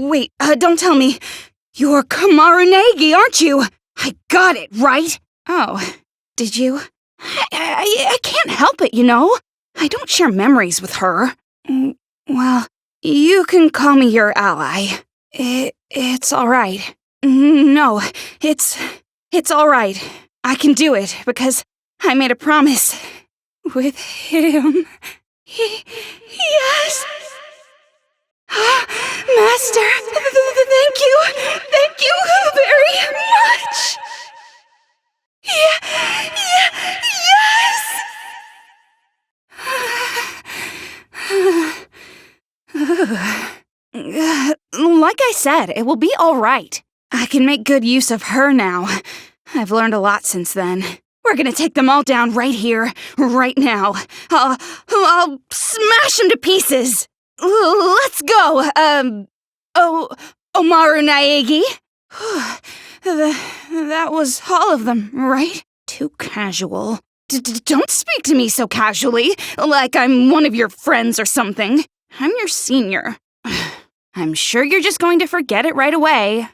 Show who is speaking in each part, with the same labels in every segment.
Speaker 1: Wait, don't tell me. You're Komarunagi, aren't you? I got it, right? Oh, did you? I can't help it, you know? I don't share memories with her. Well, you can call me your ally. It's all right. No, it's all right. I can do it because I made a promise with him. Yes. Master, thank you very much. Yes. Like I said, it will be all right. I can make good use of her now. I've learned a lot since then. We're gonna take them all down right here, right now. I'll smash them to pieces. Let's go. Omaru Naegi. That was all of them, right? Too casual. Don't speak to me so casually, like I'm one of your friends or something. I'm your senior. I'm sure you're just going to forget it right away.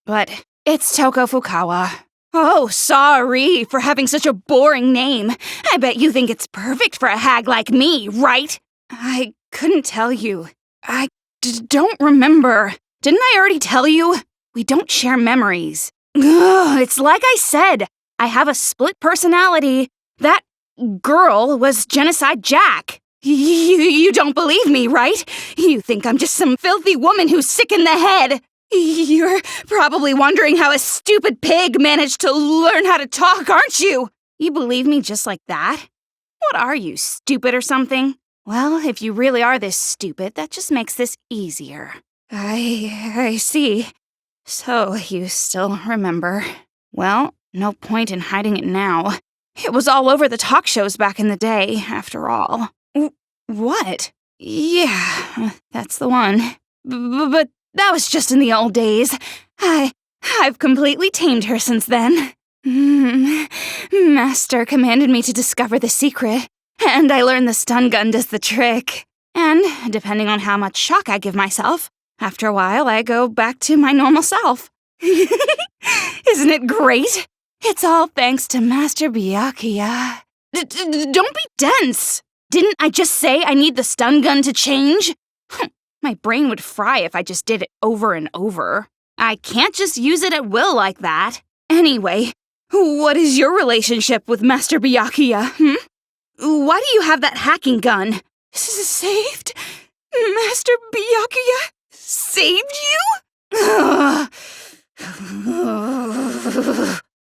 Speaker 1: But it's Toko Fukawa. Oh, sorry for having such a boring name. I bet you think it's perfect for a hag like me, right? I couldn't tell you. I don't remember. Didn't I already tell you? We don't share memories. Ugh, it's like I said. I have a split personality. That girl was Genocide Jack. You don't believe me, right? You think I'm just some filthy woman who's sick in the head. You're probably wondering how a stupid pig managed to learn how to talk, aren't you? You believe me just like that? What are you, stupid or something? Well, if you really are this stupid, that just makes this easier. I see. So, you still remember. Well, no point in hiding it now. It was all over the talk shows back in the day, after all. What? Yeah, that's the one. But that was just in the old days. I've completely tamed her since then. Master commanded me to discover the secret, and I learned the stun gun does the trick. And, depending on how much shock I give myself, after a while I go back to my normal self. Isn't it great? It's all thanks to Master Byakuya. Don't be dense! Didn't I just say I need the stun gun to change? My brain would fry if I just did it over and over. I can't just use it at will like that. Anyway, what is your relationship with Master Byakuya, Why do you have that hacking gun? Saved? Master Byakuya saved you?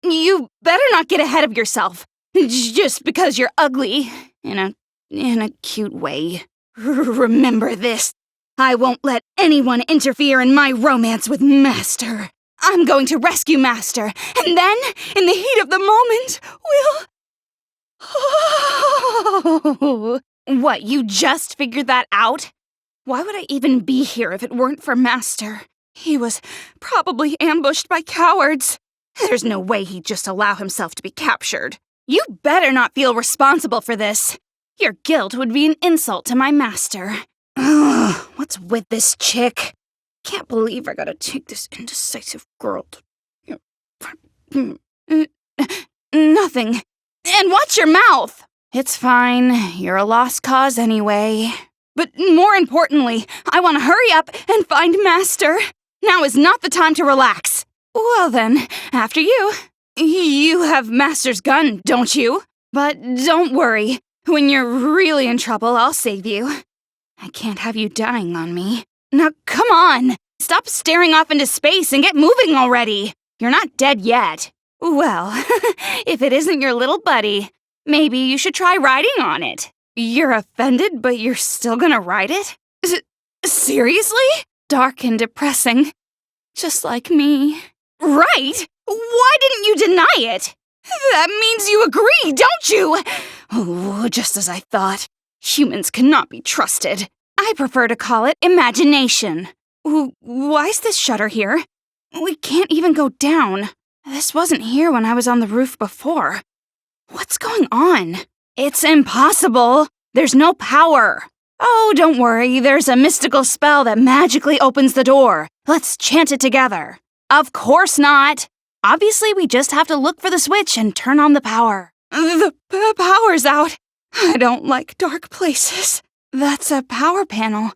Speaker 1: You better not get ahead of yourself. Just because you're ugly. In a cute way. Remember this. I won't let anyone interfere in my romance with Master. I'm going to rescue Master, and then, in the heat of the moment, we'll... What, you just figured that out? Why would I even be here if it weren't for Master? He was probably ambushed by cowards. There's no way he'd just allow himself to be captured. You better not feel responsible for this. Your guilt would be an insult to my master. Ugh, what's with this chick? Can't believe I gotta take this indecisive girl to... Nothing. And watch your mouth! It's fine. You're a lost cause anyway. But more importantly, I want to hurry up and find Master. Now is not the time to relax. Well then, after you. You have Master's gun, don't you? But don't worry. When you're really in trouble, I'll save you. I can't have you dying on me. Now, come on! Stop staring off into space and get moving already! You're not dead yet. Well, if it isn't your little buddy, maybe you should try riding on it. You're offended, but you're still gonna ride it? Seriously? Dark and depressing. Just like me. Right? Why didn't you deny it? That means you agree, don't you? Oh, just as I thought. Humans cannot be trusted. I prefer to call it imagination. Why is this shutter here? We can't even go down. This wasn't here when I was on the roof before. What's going on? It's impossible. There's no power. Oh, don't worry, there's a mystical spell that magically opens the door. Let's chant it together. Of course not. Obviously, we just have to look for the switch and turn on the power. The power's out. I don't like dark places. That's a power panel.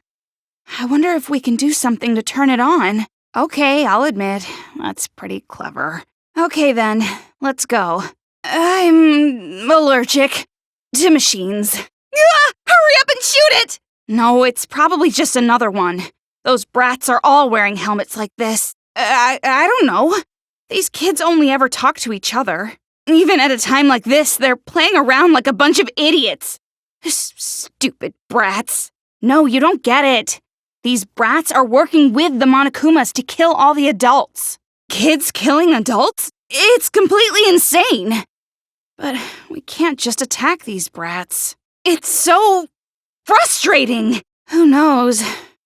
Speaker 1: I wonder if we can do something to turn it on. Okay, I'll admit, that's pretty clever. Okay then, let's go. I'm allergic to machines. Ah, hurry up and shoot it! No, it's probably just another one. Those brats are all wearing helmets like this. I don't know. These kids only ever talk to each other. Even at a time like this, they're playing around like a bunch of idiots. Stupid brats. No, you don't get it. These brats are working with the Monokumas to kill all the adults. Kids killing adults? It's completely insane. But we can't just attack these brats. It's so frustrating. Who knows?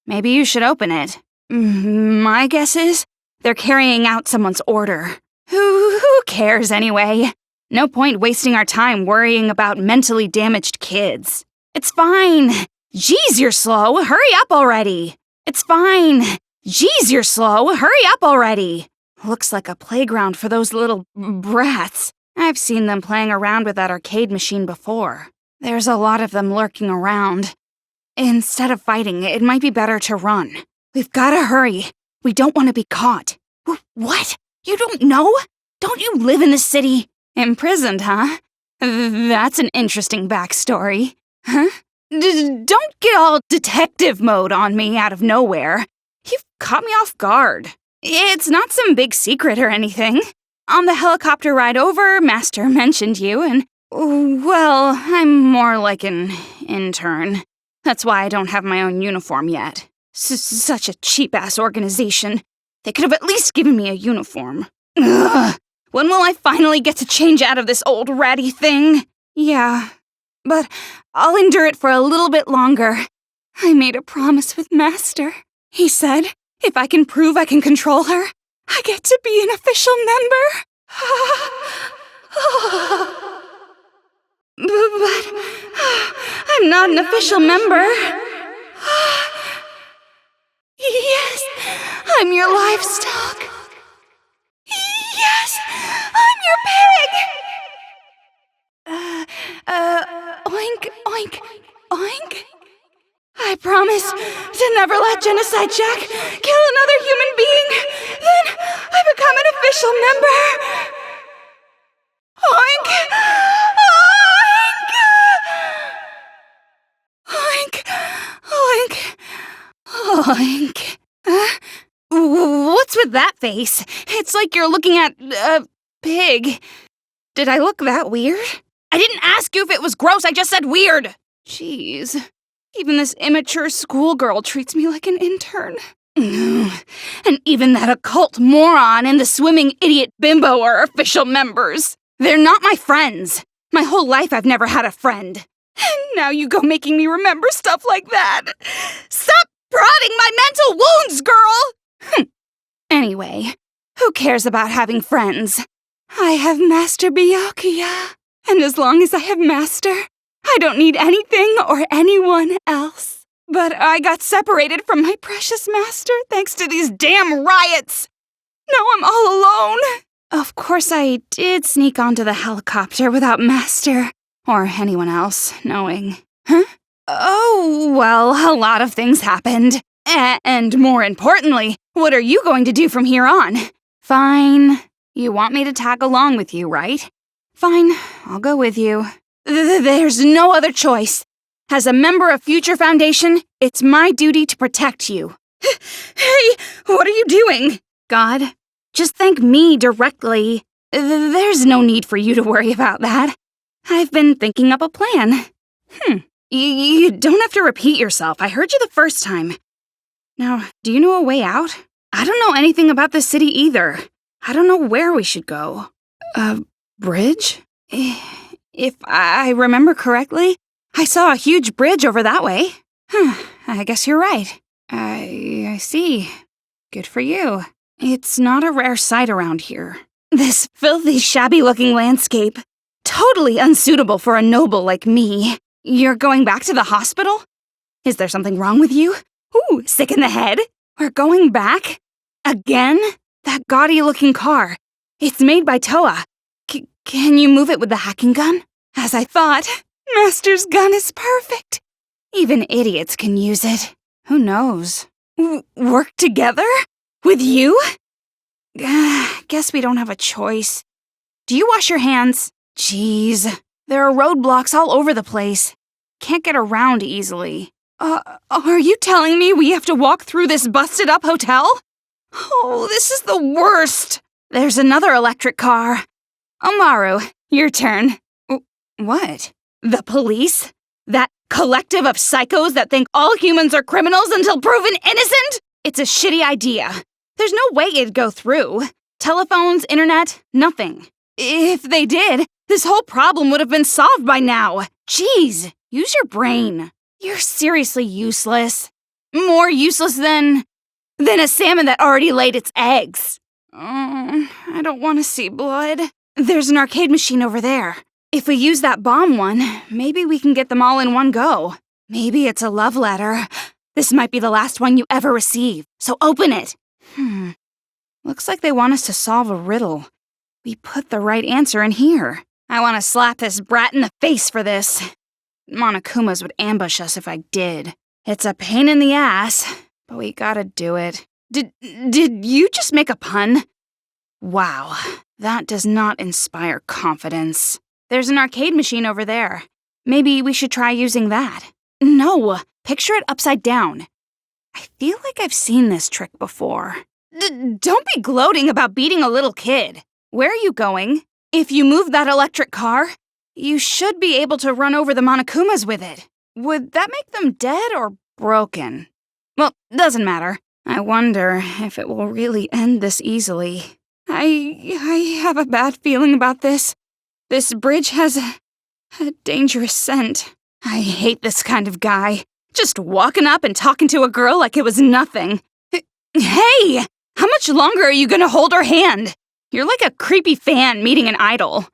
Speaker 1: Maybe you should open it. My guess is they're carrying out someone's order. Who cares anyway? No point wasting our time worrying about mentally damaged kids. It's fine. Jeez, you're slow. Hurry up already. It's fine. Jeez, you're slow. Hurry up already. Looks like a playground for those little brats. I've seen them playing around with that arcade machine before. There's a lot of them lurking around. Instead of fighting, it might be better to run. We've gotta hurry. We don't want to be caught. What? You don't know? Don't you live in the city? Imprisoned, huh? That's an interesting backstory. Huh? Don't get all detective mode on me out of nowhere. You've caught me off guard. It's not some big secret or anything. On the helicopter ride over, Master mentioned you, and, well, I'm more like an intern. That's why I don't have my own uniform yet. Such a cheap-ass organization. They could have at least given me a uniform. Ugh. When will I finally get to change out of this old ratty thing? Yeah, but I'll endure it for a little bit longer. I made a promise with Master. He said, if I can prove I can control her, I get to be an official member. But I'm not an official member. Yes, I'm your livestock. Yes, I'm your pig! Oink, oink, oink. I promise to never let Genocide Jack kill another human being. Then I become an official member. Oink! Oink! Oink! Oink! What's with that face? It's like you're looking at a pig. Did I look that weird? I didn't ask you if it was gross, I just said weird. Jeez. Even this immature schoolgirl treats me like an intern. And even that occult moron and the swimming idiot bimbo are official members. They're not my friends. My whole life I've never had a friend. And now you go making me remember stuff like that. Stop prodding my mental wounds, girl! Anyway, who cares about having friends? I have Master Byakuya. And as long as I have Master, I don't need anything or anyone else. But I got separated from my precious Master thanks to these damn riots. Now I'm all alone. Of course I did sneak onto the helicopter without Master or anyone else knowing. Huh? Oh, well, a lot of things happened. And more importantly, what are you going to do from here on? Fine. You want me to tag along with you, right? Fine, I'll go with you. There's no other choice. As a member of Future Foundation, it's my duty to protect you. Hey, what are you doing? God, just thank me directly. There's no need for you to worry about that. I've been thinking up a plan. You don't have to repeat yourself. I heard you the first time. Now, do you know a way out? I don't know anything about the city either. I don't know where we should go. A bridge? If I remember correctly, I saw a huge bridge over that way. I guess you're right. I see. Good for you. It's not a rare sight around here. This filthy, shabby-looking landscape. Totally unsuitable for a noble like me. You're going back to the hospital? Is there something wrong with you? Ooh, sick in the head? We're going back? Again? That gaudy-looking car. It's made by Toa. Can you move it with the hacking gun? As I thought, Master's gun is perfect. Even idiots can use it. Who knows? Work together? With you? Guess we don't have a choice. Do you wash your hands? Jeez, there are roadblocks all over the place. Can't get around easily. Are you telling me we have to walk through this busted-up hotel? Oh, this is the worst. There's another electric car. Omaru, your turn. What? The police? That collective of psychos that think all humans are criminals until proven innocent? It's a shitty idea. There's no way it'd go through. Telephones, internet, nothing. If they did, this whole problem would have been solved by now. Jeez, use your brain. You're seriously useless. More useless than a salmon that already laid its eggs. I don't want to see blood. There's an arcade machine over there. If we use that bomb one, maybe we can get them all in one go. Maybe it's a love letter. This might be the last one you ever receive, so open it. Looks like they want us to solve a riddle. We put the right answer in here. I want to slap this brat in the face for this. Monokumas would ambush us if I did. It's a pain in the ass, but we gotta do it. Did you just make a pun? Wow, that does not inspire confidence. There's an arcade machine over there. Maybe we should try using that. No, picture it upside down. I feel like I've seen this trick before. Don't be gloating about beating a little kid. Where are you going? If you move that electric car, you should be able to run over the Monokumas with it. Would that make them dead or broken? Well, doesn't matter. I wonder if it will really end this easily. I have a bad feeling about this. This bridge has a dangerous scent. I hate this kind of guy. Just walking up and talking to a girl like it was nothing. Hey! How much longer are you gonna hold her hand? You're like a creepy fan meeting an idol.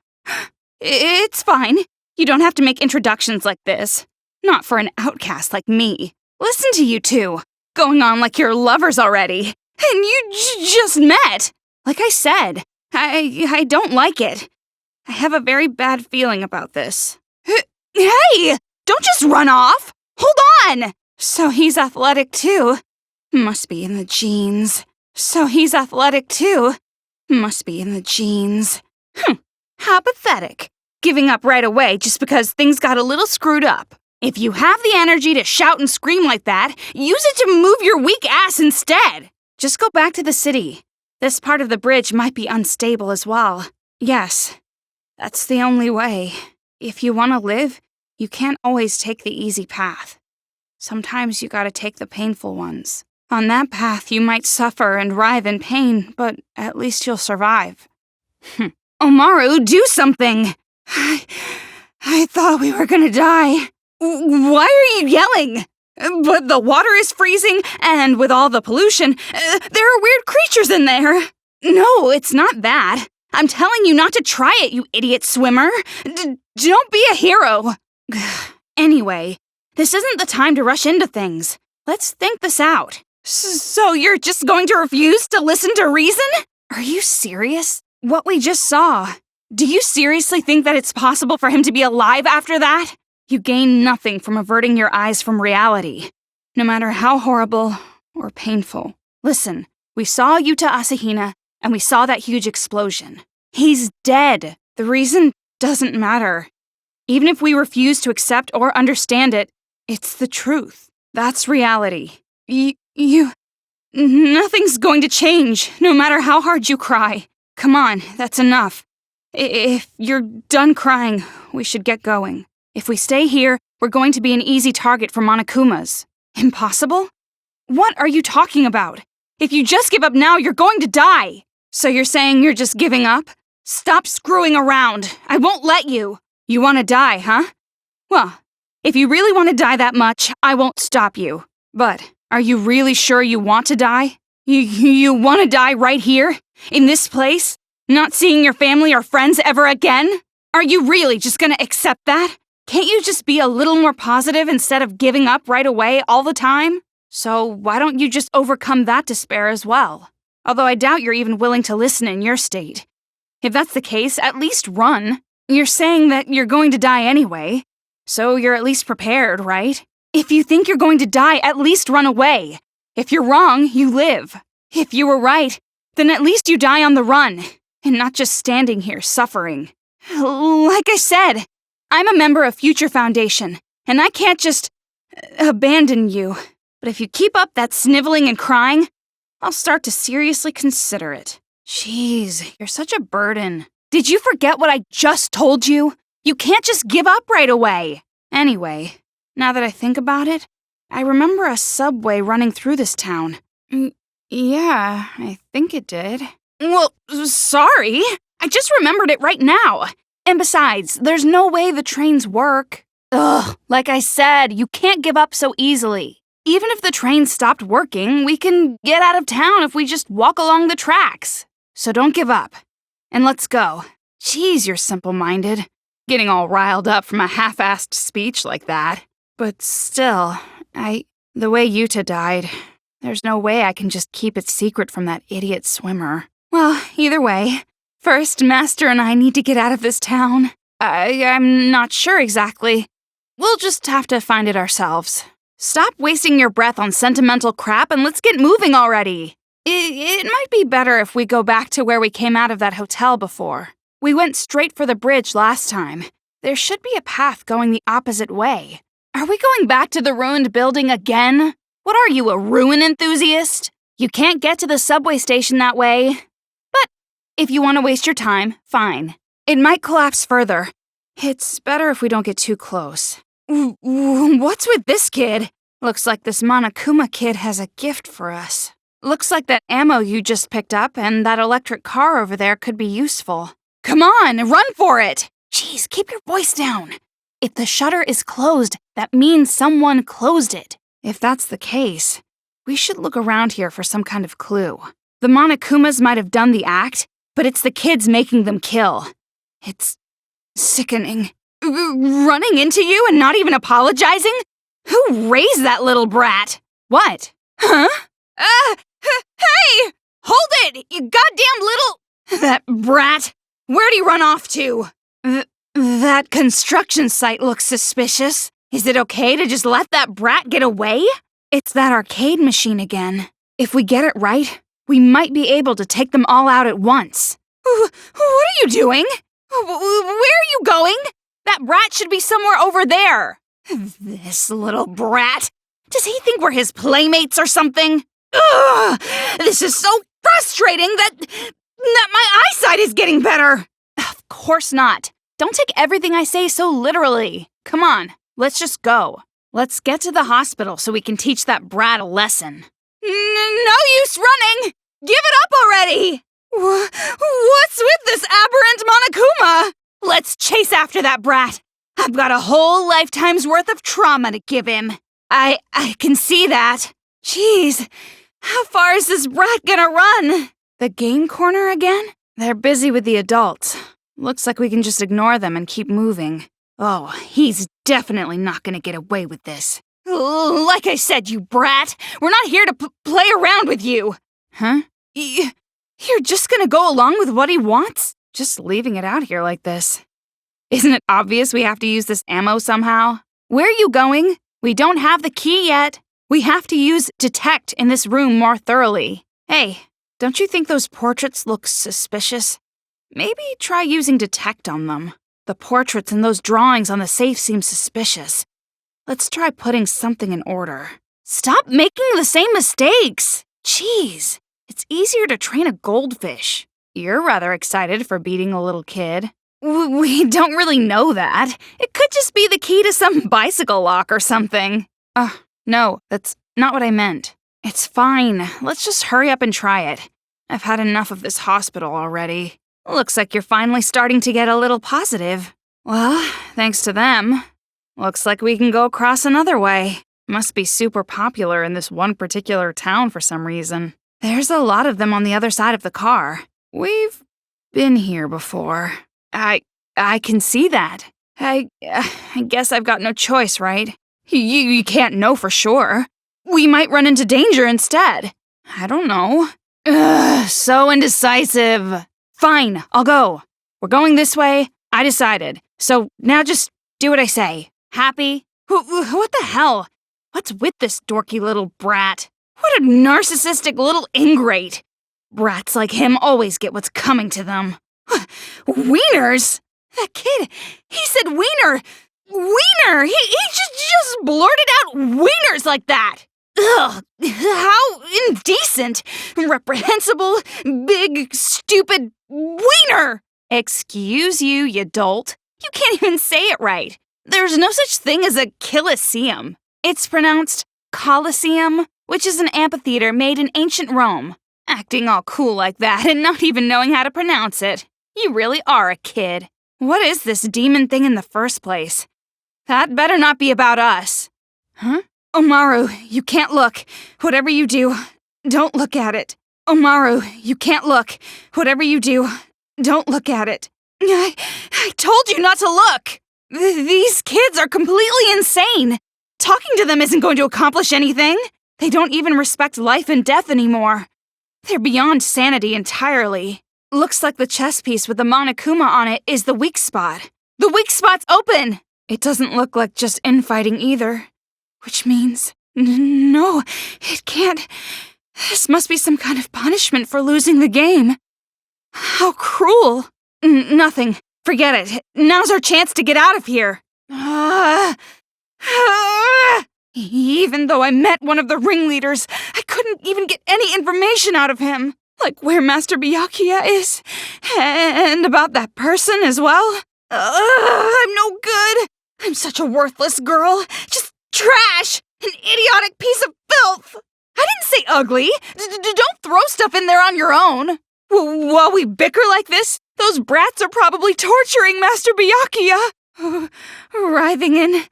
Speaker 1: It's fine. You don't have to make introductions like this. Not for an outcast like me. Listen to you two. Going on like you're lovers already. And you just met. Like I said, I don't like it. I have a very bad feeling about this. Hey! Don't just run off! Hold on! So he's athletic too. Must be in the genes. So he's athletic too. Must be in the genes. How pathetic. Giving up right away just because things got a little screwed up. If you have the energy to shout and scream like that, use it to move your weak ass instead. Just go back to the city. This part of the bridge might be unstable as well. Yes, that's the only way. If you want to live, you can't always take the easy path. Sometimes you gotta take the painful ones. On that path, you might suffer and writhe in pain, but at least you'll survive. Omaru, do something! I thought we were gonna die. Why are you yelling? But the water is freezing, and with all the pollution, there are weird creatures in there. No, it's not that. I'm telling you not to try it, you idiot swimmer. Don't be a hero. Anyway, this isn't the time to rush into things. Let's think this out. So you're just going to refuse to listen to reason? Are you serious? What we just saw. Do you seriously think that it's possible for him to be alive after that? You gain nothing from averting your eyes from reality, no matter how horrible or painful. Listen, we saw Yuta Asahina, and we saw that huge explosion. He's dead. The reason doesn't matter. Even if we refuse to accept or understand it, it's the truth. That's reality. Nothing's going to change, no matter how hard you cry. Come on, that's enough. If you're done crying, we should get going. If we stay here, we're going to be an easy target for Monokumas. Impossible? What are you talking about? If you just give up now, you're going to die. So you're saying you're just giving up? Stop screwing around. I won't let you. You want to die, huh? Well, if you really want to die that much, I won't stop you. But are you really sure you want to die? You want to die right here? In this place? Not seeing your family or friends ever again? Are you really just gonna accept that? Can't you just be a little more positive instead of giving up right away all the time? So why don't you just overcome that despair as well? Although I doubt you're even willing to listen in your state. If that's the case, at least run. You're saying that you're going to die anyway, so you're at least prepared, right? If you think you're going to die, at least run away. If you're wrong, you live. If you were right, then at least you die on the run, and not just standing here suffering. Like I said, I'm a member of Future Foundation, and I can't just abandon you. But if you keep up that sniveling and crying, I'll start to seriously consider it. Jeez, you're such a burden. Did you forget what I just told you? You can't just give up right away. Anyway, now that I think about it, I remember a subway running through this town. Yeah, I think it did. Well, sorry. I just remembered it right now. And besides, there's no way the trains work. Ugh, like I said, you can't give up so easily. Even if the train stopped working, we can get out of town if we just walk along the tracks. So don't give up. And let's go. Jeez, you're simple-minded. Getting all riled up from a half-assed speech like that. But still, the way Yuta died, there's no way I can just keep it secret from that idiot swimmer. Well, either way, first, Master and I need to get out of this town. I'm not sure exactly. We'll just have to find it ourselves. Stop wasting your breath on sentimental crap and let's get moving already. It might be better if we go back to where we came out of that hotel before. We went straight for the bridge last time. There should be a path going the opposite way. Are we going back to the ruined building again? What are you, a ruin enthusiast? You can't get to the subway station that way. But if you want to waste your time, fine. It might collapse further. It's better if we don't get too close. What's with this kid? Looks like this Monokuma kid has a gift for us. Looks like that ammo you just picked up and that electric car over there could be useful. Come on, run for it! Jeez, keep your voice down. If the shutter is closed, that means someone closed it. If that's the case, we should look around here for some kind of clue. The Monokumas might have done the act, but it's the kids making them kill. It's sickening. Running into you and not even apologizing? Who raised that little brat? What? Huh? Hey! Hold it, you goddamn little... That brat. Where'd he run off to? That construction site looks suspicious. Is it okay to just let that brat get away? It's that arcade machine again. If we get it right, we might be able to take them all out at once. What are you doing? Where are you going? That brat should be somewhere over there. This little brat. Does he think we're his playmates or something? Ugh! This is so frustrating that my eyesight is getting better. Of course not. Don't take everything I say so literally. Come on, let's just go. Let's get to the hospital so we can teach that brat a lesson. No use running! Give it up already! What's with this aberrant Monokuma? Let's chase after that brat. I've got a whole lifetime's worth of trauma to give him. I can see that. Jeez, how far is this brat gonna run? The game corner again? They're busy with the adults. Looks like we can just ignore them and keep moving. Oh, he's definitely not gonna get away with this. Like I said, you brat, we're not here to play around with you. Huh? You're just gonna go along with what he wants? Just leaving it out here like this. Isn't it obvious we have to use this ammo somehow? Where are you going? We don't have the key yet. We have to use detect in this room more thoroughly. Hey, don't you think those portraits look suspicious? Maybe try using detect on them. The portraits and those drawings on the safe seem suspicious. Let's try putting something in order. Stop making the same mistakes! Jeez, it's easier to train a goldfish. You're rather excited for beating a little kid. We don't really know that. It could just be the key to some bicycle lock or something. No, that's not what I meant. It's fine. Let's just hurry up and try it. I've had enough of this hospital already. Looks like you're finally starting to get a little positive. Well, thanks to them. Looks like we can go across another way. Must be super popular in this one particular town for some reason. There's a lot of them on the other side of the car. We've been here before. I can see that. I guess I've got no choice, right? You can't know for sure. We might run into danger instead. I don't know. Ugh, so indecisive. Fine, I'll go. We're going this way. I decided. So now just do what I say. Happy? What the hell? What's with this dorky little brat? What a narcissistic little ingrate. Brats like him always get what's coming to them. Wieners? That kid, he said wiener. Wiener! He just blurted out wieners like that. Ugh, how indecent. Reprehensible, big, stupid wiener. Excuse you, you dolt. You can't even say it right. There's no such thing as a Colosseum. It's pronounced Colosseum, which is an amphitheater made in ancient Rome. Acting all cool like that and not even knowing how to pronounce it. You really are a kid. What is this demon thing in the first place? That better not be about us. Huh? Omaru, you can't look. Whatever you do, don't look at it. Omaru, you can't look. Whatever you do, don't look at it. I told you not to look. These kids are completely insane. Talking to them isn't going to accomplish anything. They don't even respect life and death anymore. They're beyond sanity entirely. Looks like the chess piece with the Monokuma on it is the weak spot. The weak spot's open! It doesn't look like just infighting either. Which means... No, it can't... This must be some kind of punishment for losing the game. How cruel. Nothing. Forget it. Now's our chance to get out of here. Even though I met one of the ringleaders, I couldn't even get any information out of him. Like where Master Byakuya is. And about that person as well. I'm no good. I'm such a worthless girl. Just trash. An idiotic piece of filth. I didn't say ugly. Don't throw stuff in there on your own. While we bicker like this, those brats are probably torturing Master Byakuya. Writhing in.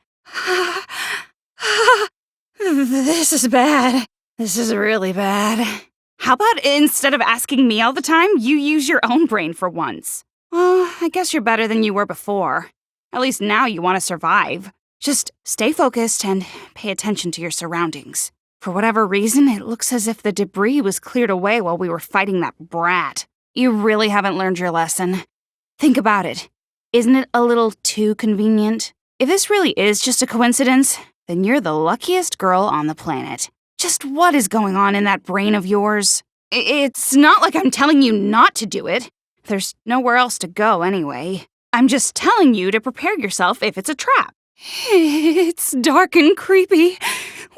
Speaker 1: This is bad. This is really bad. How about instead of asking me all the time, you use your own brain for once? Well, I guess you're better than you were before. At least now you want to survive. Just stay focused and pay attention to your surroundings. For whatever reason, it looks as if the debris was cleared away while we were fighting that brat. You really haven't learned your lesson. Think about it. Isn't it a little too convenient? If this really is just a coincidence, then you're the luckiest girl on the planet. Just what is going on in that brain of yours? It's not like I'm telling you not to do it. There's nowhere else to go anyway. I'm just telling you to prepare yourself if it's a trap. It's dark and creepy.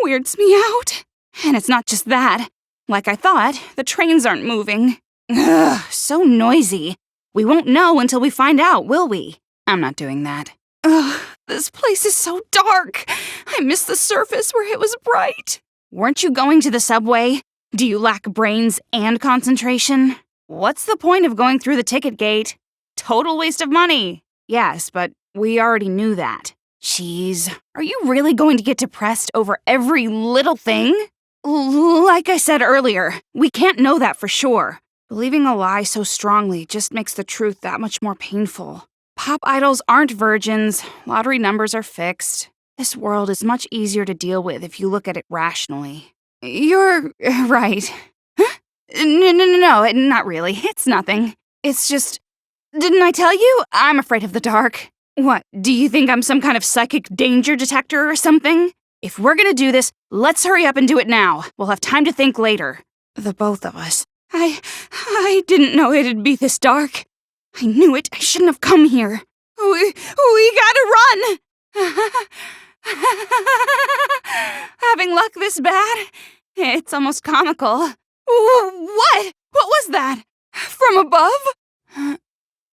Speaker 1: Weirds me out. And it's not just that. Like I thought, the trains aren't moving. Ugh, so noisy. We won't know until we find out, will we? I'm not doing that. Ugh, this place is so dark. I miss the surface where it was bright. Weren't you going to the subway? Do you lack brains and concentration? What's the point of going through the ticket gate? Total waste of money. Yes, but we already knew that. Jeez, are you really going to get depressed over every little thing? Like I said earlier, we can't know that for sure. Believing a lie so strongly just makes the truth that much more painful. Pop idols aren't virgins, lottery numbers are fixed. This world is much easier to deal with if you look at it rationally. You're right. Huh? No, not really. It's nothing. It's just... Didn't I tell you? I'm afraid of the dark. What, do you think I'm some kind of psychic danger detector or something? If we're gonna do this, let's hurry up and do it now. We'll have time to think later. The both of us. I didn't know it'd be this dark. I knew it. I shouldn't have come here. We gotta run! Having luck this bad? It's almost comical. What? What was that? From above?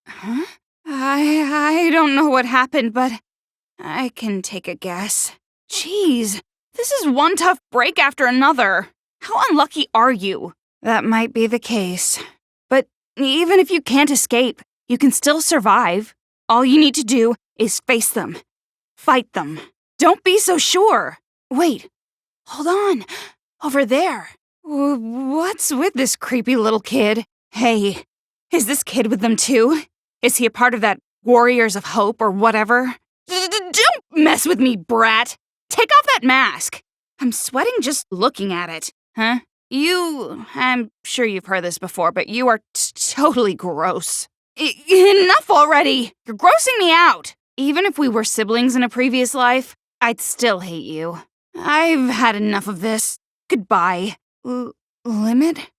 Speaker 1: Huh? I don't know what happened, but I can take a guess. Jeez, this is one tough break after another. How unlucky are you? That might be the case. But even if you can't escape, you can still survive. All you need to do is face them. Fight them. Don't be so sure. Wait, hold on. Over there. What's with this creepy little kid? Hey, is this kid with them too? Is he a part of that Warriors of Hope or whatever? mess with me, brat. Take off that mask. I'm sweating just looking at it. Huh? I'm sure you've heard this before, but you are totally gross. Enough already! You're grossing me out! Even if we were siblings in a previous life, I'd still hate you. I've had enough of this. Goodbye. Limit?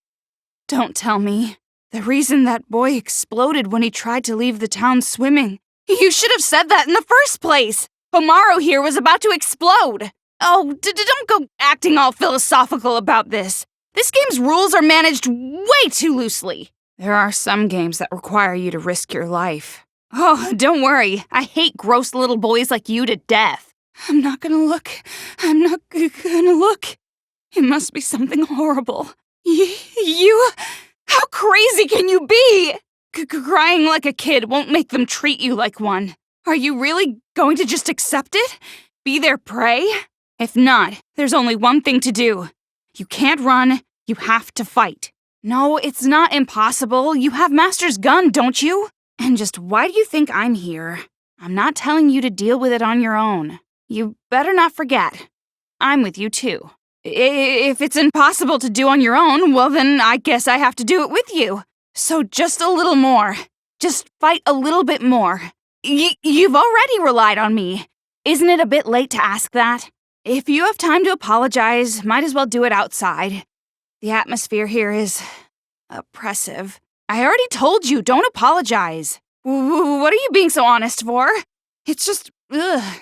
Speaker 1: Don't tell me. The reason that boy exploded when he tried to leave the town swimming. You should have said that in the first place! Homaru here was about to explode! Oh, don't go acting all philosophical about this. This game's rules are managed way too loosely. There are some games that require you to risk your life. Oh, don't worry. I hate gross little boys like you to death. I'm not gonna look. I'm not gonna look. It must be something horrible. You? How crazy can you be? Crying like a kid won't make them treat you like one. Are you really going to just accept it? Be their prey? If not, there's only one thing to do. You can't run, you have to fight. No, it's not impossible. You have Master's gun, don't you? And just why do you think I'm here? I'm not telling you to deal with it on your own. You better not forget. I'm with you too. If it's impossible to do on your own, well then I guess I have to do it with you. So just a little more. Just fight a little bit more. You've already relied on me. Isn't it a bit late to ask that? If you have time to apologize, might as well do it outside. The atmosphere here is oppressive. I already told you, don't apologize. What are you being so honest for? It's just,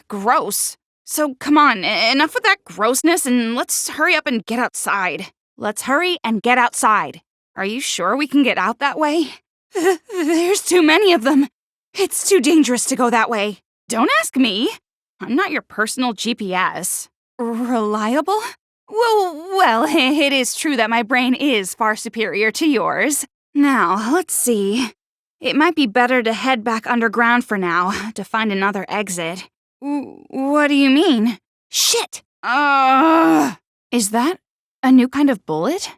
Speaker 1: gross. So come on, enough with that grossness and let's hurry up and get outside. Let's hurry and get outside. Are you sure we can get out that way? There's too many of them. It's too dangerous to go that way. Don't ask me. I'm not your personal GPS. Reliable? Well, it is true that my brain is far superior to yours. Now, let's see. It might be better to head back underground for now, to find another exit. What do you mean? Shit! Is that a new kind of bullet?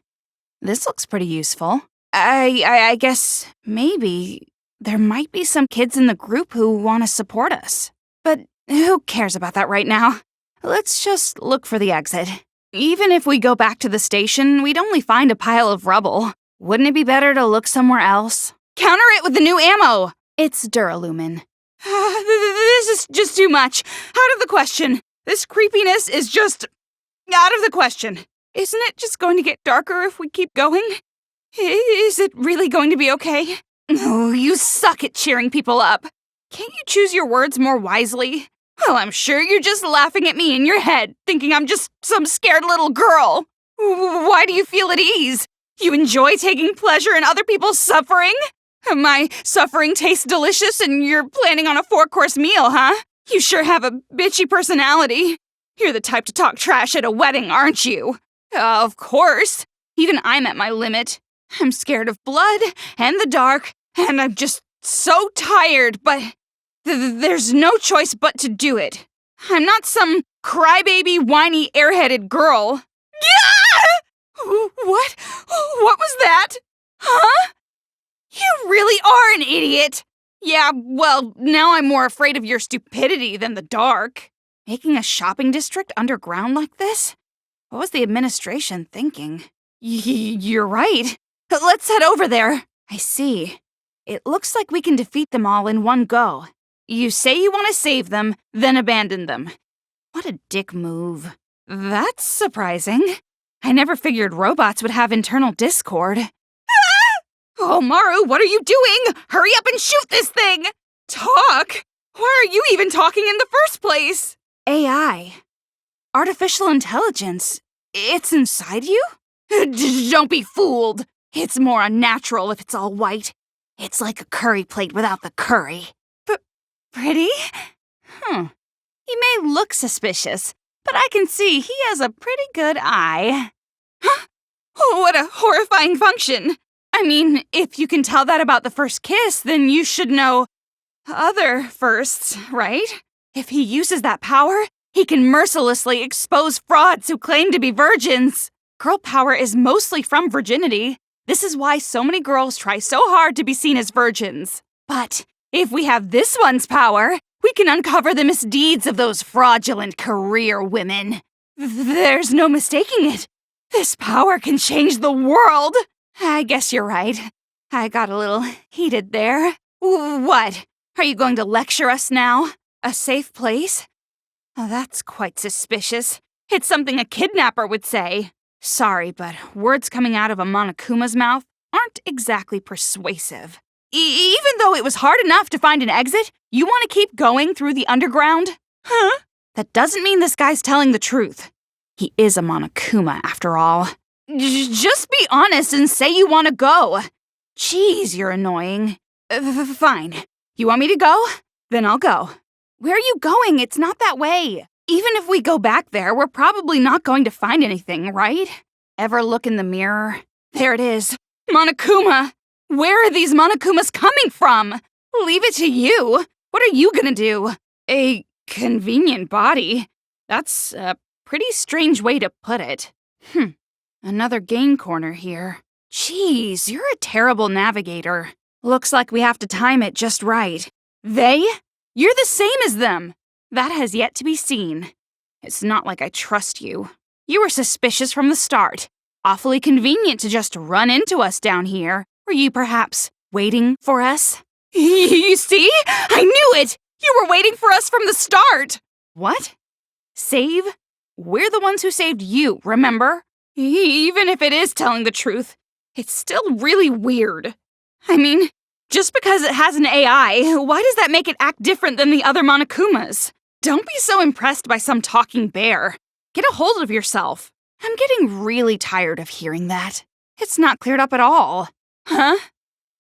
Speaker 1: This looks pretty useful. I guess maybe there might be some kids in the group who want to support us. But who cares about that right now? Let's just look for the exit. Even if we go back to the station, we'd only find a pile of rubble. Wouldn't it be better to look somewhere else? Counter it with the new ammo! It's Duralumin. This is just too much. Out of the question. This creepiness is just out of the question. Isn't it just going to get darker if we keep going? Is it really going to be okay? Oh, you suck at cheering people up. Can't you choose your words more wisely? Well, I'm sure you're just laughing at me in your head, thinking I'm just some scared little girl. Why do you feel at ease? You enjoy taking pleasure in other people's suffering? My suffering tastes delicious and you're planning on a 4-course meal, huh? You sure have a bitchy personality. You're the type to talk trash at a wedding, aren't you? Of course. Even I'm at my limit. I'm scared of blood and the dark, and I'm just so tired, but there's no choice but to do it. I'm not some crybaby, whiny, airheaded girl. Yeah! What? What was that? Huh? You really are an idiot! Yeah, well, now I'm more afraid of your stupidity than the dark. Making a shopping district underground like this? What was the administration thinking? You're right. Let's head over there. I see. It looks like we can defeat them all in one go. You say you want to save them, then abandon them. What a dick move. That's surprising. I never figured robots would have internal discord. Oh, Maru, what are you doing? Hurry up and shoot this thing! Talk? Why are you even talking in the first place? AI. Artificial intelligence. It's inside you? Don't be fooled. It's more unnatural if it's all white. It's like a curry plate without the curry. Pretty? He may look suspicious, but I can see he has a pretty good eye. Huh? Oh, what a horrifying function. I mean, if you can tell that about the first kiss, then you should know other firsts, right? If he uses that power, he can mercilessly expose frauds who claim to be virgins. Girl power is mostly from virginity. This is why so many girls try so hard to be seen as virgins. But if we have this one's power, we can uncover the misdeeds of those fraudulent career women. There's no mistaking it. This power can change the world. I guess you're right. I got a little heated there. What? Are you going to lecture us now? A safe place? Oh, that's quite suspicious. It's something a kidnapper would say. Sorry, but words coming out of a Monokuma's mouth aren't exactly persuasive. Even though it was hard enough to find an exit, you want to keep going through the underground? Huh? That doesn't mean this guy's telling the truth. He is a Monokuma, after all. Just be honest and say you want to go. Jeez, you're annoying. Fine. You want me to go? Then I'll go. Where are you going? It's not that way. Even if we go back there, we're probably not going to find anything, right? Ever look in the mirror? There it is. Monokuma! Where are these Monokumas coming from? Leave it to you. What are you gonna do? A convenient body? That's a pretty strange way to put it. Another game corner here. Jeez, you're a terrible navigator. Looks like we have to time it just right. They? You're the same as them. That has yet to be seen. It's not like I trust you. You were suspicious from the start. Awfully convenient to just run into us down here. Were you perhaps waiting for us? You see? I knew it! You were waiting for us from the start! What? Save? We're the ones who saved you, remember? Even if it is telling the truth, it's still really weird. I mean, just because it has an AI, why does that make it act different than the other Monokumas? Don't be so impressed by some talking bear. Get a hold of yourself. I'm getting really tired of hearing that. It's not cleared up at all. Huh?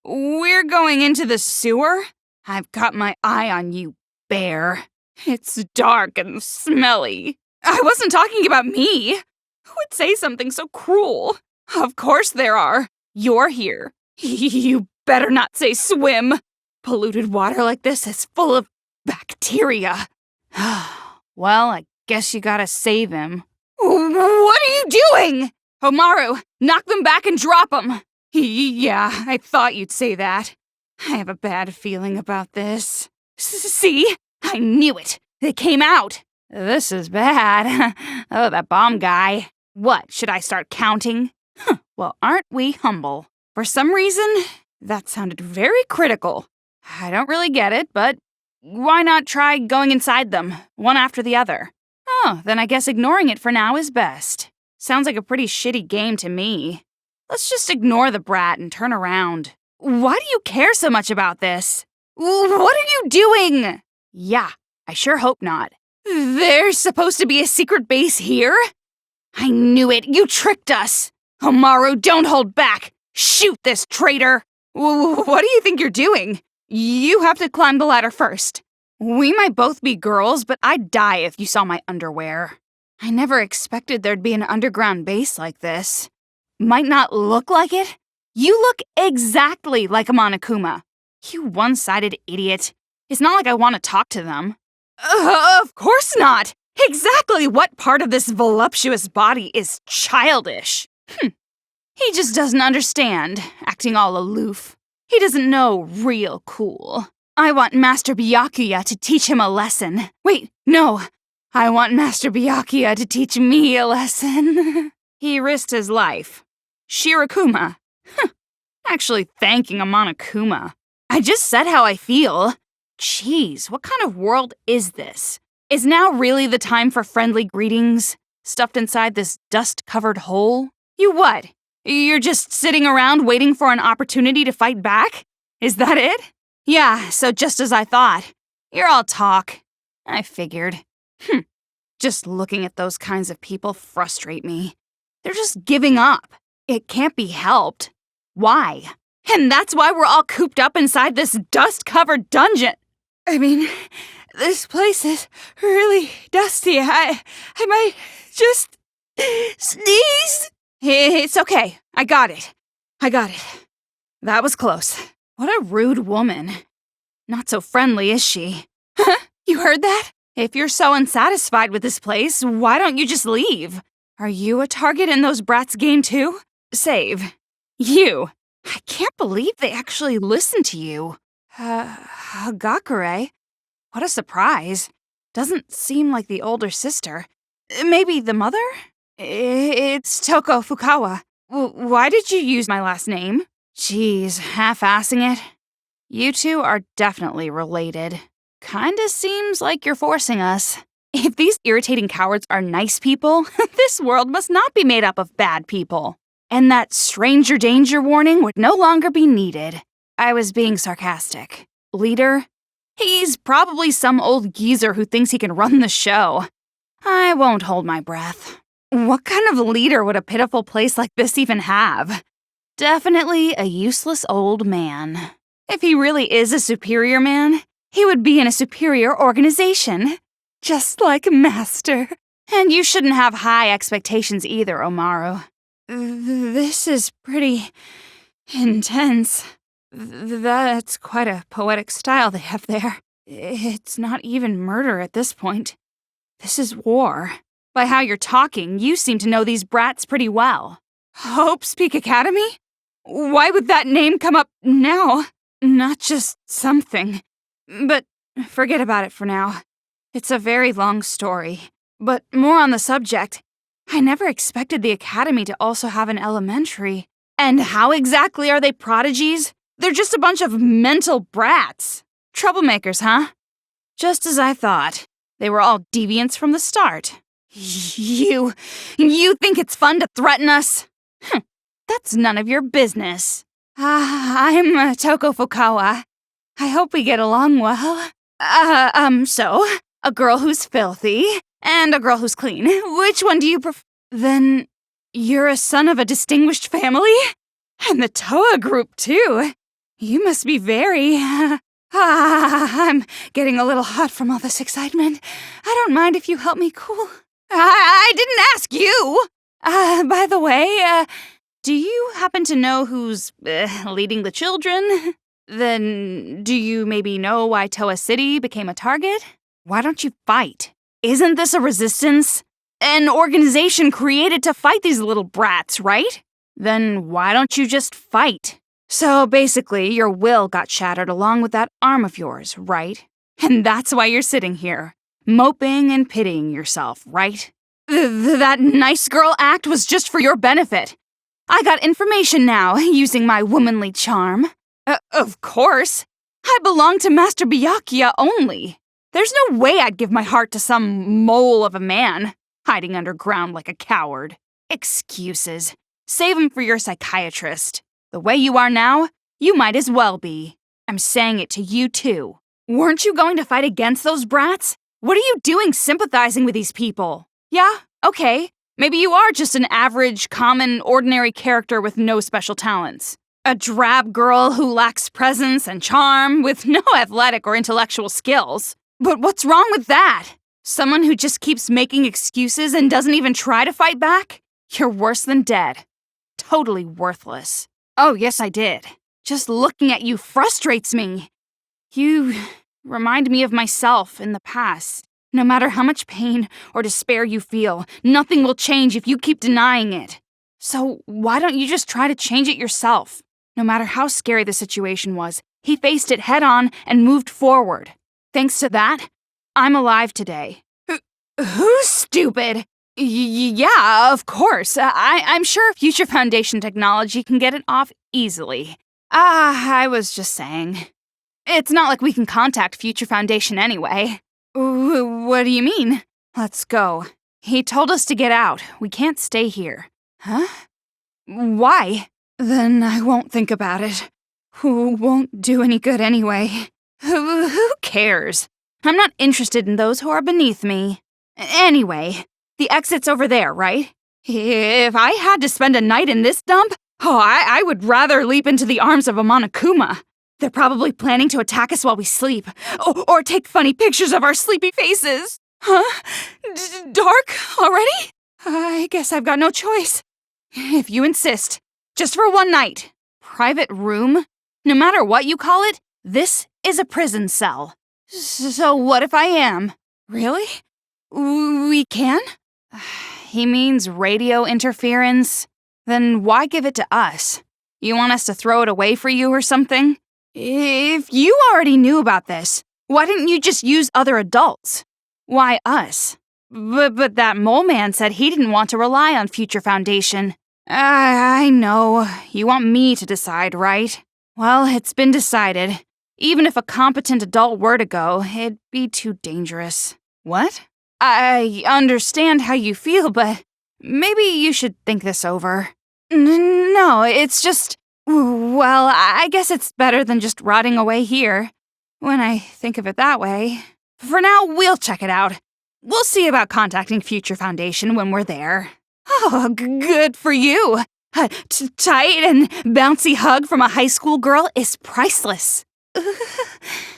Speaker 1: We're going into the sewer? I've got my eye on you, bear. It's dark and smelly. I wasn't talking about me. Who would say something so cruel? Of course there are. You're here. You better not say swim. Polluted water like this is full of bacteria. Well, I guess you gotta save him. What are you doing? Omaru, knock them back and drop them. Yeah, I thought you'd say that. I have a bad feeling about this. See? I knew it. They came out. This is bad. Oh, that bomb guy. What, should I start counting? Well, aren't we humble? For some reason, that sounded very critical. I don't really get it, but why not try going inside them, one after the other? Oh, then I guess ignoring it for now is best. Sounds like a pretty shitty game to me. Let's just ignore the brat and turn around. Why do you care so much about this? What are you doing? Yeah, I sure hope not. There's supposed to be a secret base here? I knew it. You tricked us. Omaru, don't hold back. Shoot this traitor. What do you think you're doing? You have to climb the ladder first. We might both be girls, but I'd die if you saw my underwear. I never expected there'd be an underground base like this. Might not look like it? You look exactly like a Monokuma. You one-sided idiot. It's not like I want to talk to them. Of course not! Exactly what part of this voluptuous body is childish? He just doesn't understand, acting all aloof. He doesn't know real cool. I want Master Byakuya to teach him a lesson. Wait, no. I want Master Byakuya to teach me a lesson. He risked his life. Shirakuma. Actually thanking a Monokuma. I just said how I feel. Jeez, what kind of world is this? Is now really the time for friendly greetings, stuffed inside this dust-covered hole? You what? You're just sitting around waiting for an opportunity to fight back? Is that it? Yeah, so just as I thought. You're all talk. I figured. Just looking at those kinds of people frustrate me. They're just giving up. It can't be helped. Why? And that's why we're all cooped up inside this dust-covered dungeon. I mean, this place is really dusty. I might just sneeze. It's okay. I got it. That was close. What a rude woman. Not so friendly, is she? Huh? You heard that? If you're so unsatisfied with this place, why don't you just leave? Are you a target in those brats' game too? Save. You. I can't believe they actually listened to you. Hagakure? What a surprise. Doesn't seem like the older sister. Maybe the mother? It's Toko Fukawa. Why did you use my last name? Jeez, half-assing it. You two are definitely related. Kinda seems like you're forcing us. If these irritating cowards are nice people, this world must not be made up of bad people. And that stranger danger warning would no longer be needed. I was being sarcastic. Leader? He's probably some old geezer who thinks he can run the show. I won't hold my breath. What kind of leader would a pitiful place like this even have? Definitely a useless old man. If he really is a superior man, he would be in a superior organization. Just like Master. And you shouldn't have high expectations either, Omaru. This is pretty intense. That's quite a poetic style they have there. It's not even murder at this point. This is war. By how you're talking, you seem to know these brats pretty well. Hope's Peak Academy? Why would that name come up now? Not just something. But forget about it for now. It's a very long story. But more on the subject. I never expected the academy to also have an elementary. And how exactly are they prodigies? They're just a bunch of mental brats. Troublemakers, huh? Just as I thought. They were all deviants from the start. You think it's fun to threaten us? That's none of your business. I'm Toko Fukawa. I hope we get along well. So, a girl who's filthy and a girl who's clean. Which one do you prefer? Then you're a son of a distinguished family? And the Toa group, too. You must be very... I'm getting a little hot from all this excitement. I don't mind if you help me cool. I didn't ask you! By the way, do you happen to know who's leading the children? Then do you maybe know why Toa City became a target? Why don't you fight? Isn't this a resistance? An organization created to fight these little brats, right? Then why don't you just fight? So basically, your will got shattered along with that arm of yours, right? And that's why you're sitting here, moping and pitying yourself, right? That nice girl act was just for your benefit. I got information now, using my womanly charm. Of course. I belong to Master Byakuya only. There's no way I'd give my heart to some mole of a man, hiding underground like a coward. Excuses. Save 'em for your psychiatrist. The way you are now, you might as well be. I'm saying it to you, too. Weren't you going to fight against those brats? What are you doing sympathizing with these people? Yeah, okay. Maybe you are just an average, common, ordinary character with no special talents. A drab girl who lacks presence and charm with no athletic or intellectual skills. But what's wrong with that? Someone who just keeps making excuses and doesn't even try to fight back? You're worse than dead. Totally worthless. Oh, yes, I did. Just looking at you frustrates me. You remind me of myself in the past. No matter how much pain or despair you feel, nothing will change if you keep denying it. So why don't you just try to change it yourself? No matter how scary the situation was, he faced it head-on and moved forward. Thanks to that, I'm alive today. Who's stupid? Yeah, of course. I'm sure Future Foundation technology can get it off easily. I was just saying. It's not like we can contact Future Foundation anyway. What do you mean? Let's go. He told us to get out. We can't stay here. Huh? Why? Then I won't think about it. Won't do any good anyway. Who cares? I'm not interested in those who are beneath me. Anyway, the exit's over there, right? If I had to spend a night in this dump, I would rather leap into the arms of a Monokuma. They're probably planning to attack us while we sleep, or take funny pictures of our sleepy faces. Huh? Dark already? I guess I've got no choice. If you insist, just for one night. Private room? No matter what you call it, this is a prison cell. So what if I am? Really? We can? He means radio interference? Then why give it to us? You want us to throw it away for you or something? If you already knew about this, Why didn't you just use other adults? Why us? But that mole man said he didn't want to rely on Future Foundation. I know. You want me to decide, right? Well, it's been decided. Even if a competent adult were to go, it'd be too dangerous. What? I understand how you feel, but maybe you should think this over. No, it's just... Well, I guess it's better than just rotting away here. When I think of it that way. For now, we'll check it out. We'll see about contacting Future Foundation when we're there. Oh, good for you. A tight and bouncy hug from a high school girl is priceless.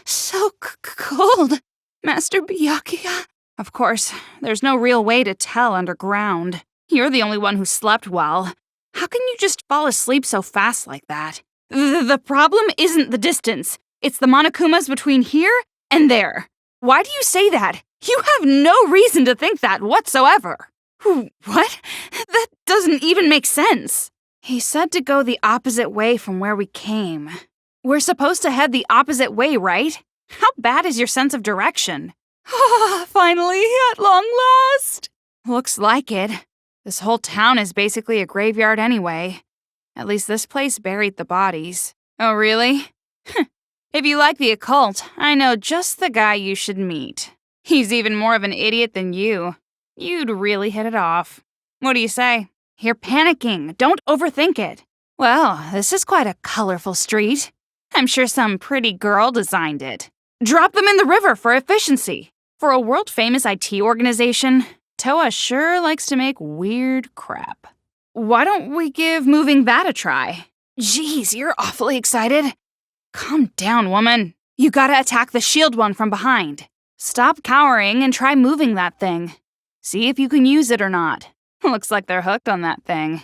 Speaker 1: So cold, Master Byakuya. Of course, there's no real way to tell underground. You're the only one who slept well. How can you just fall asleep so fast like that? The problem isn't the distance. It's the Monokumas between here and there. Why do you say that? You have no reason to think that whatsoever. What? That doesn't even make sense. He said to go the opposite way from where we came. We're supposed to head the opposite way, right? How bad is your sense of direction? Finally, at long last. Looks like it. This whole town is basically a graveyard anyway. At least this place buried the bodies. Oh, really? If you like the occult, I know just the guy you should meet. He's even more of an idiot than you. You'd really hit it off. What do you say? You're panicking. Don't overthink it. Well, this is quite a colorful street. I'm sure some pretty girl designed it. Drop them in the river for efficiency. For a world-famous IT organization, Toa sure likes to make weird crap. Why don't we give moving that a try? Jeez, you're awfully excited. Calm down, woman. You gotta attack the shield one from behind. Stop cowering and try moving that thing. See if you can use it or not. Looks like they're hooked on that thing.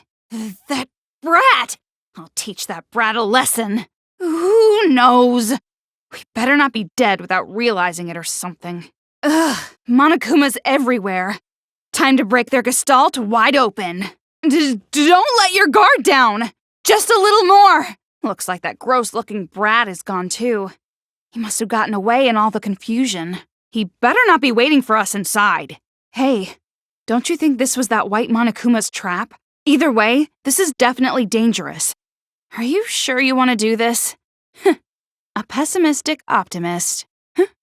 Speaker 1: That brat! I'll teach that brat a lesson. Who knows? We better not be dead without realizing it or something. Ugh, Monokumas everywhere. Time to break their gestalt wide open. Don't let your guard down! Just a little more! Looks like that gross-looking brat is gone too. He must have gotten away in all the confusion. He better not be waiting for us inside. Hey, don't you think this was that white Monokuma's trap? Either way, this is definitely dangerous. Are you sure you want to do this? A pessimistic optimist.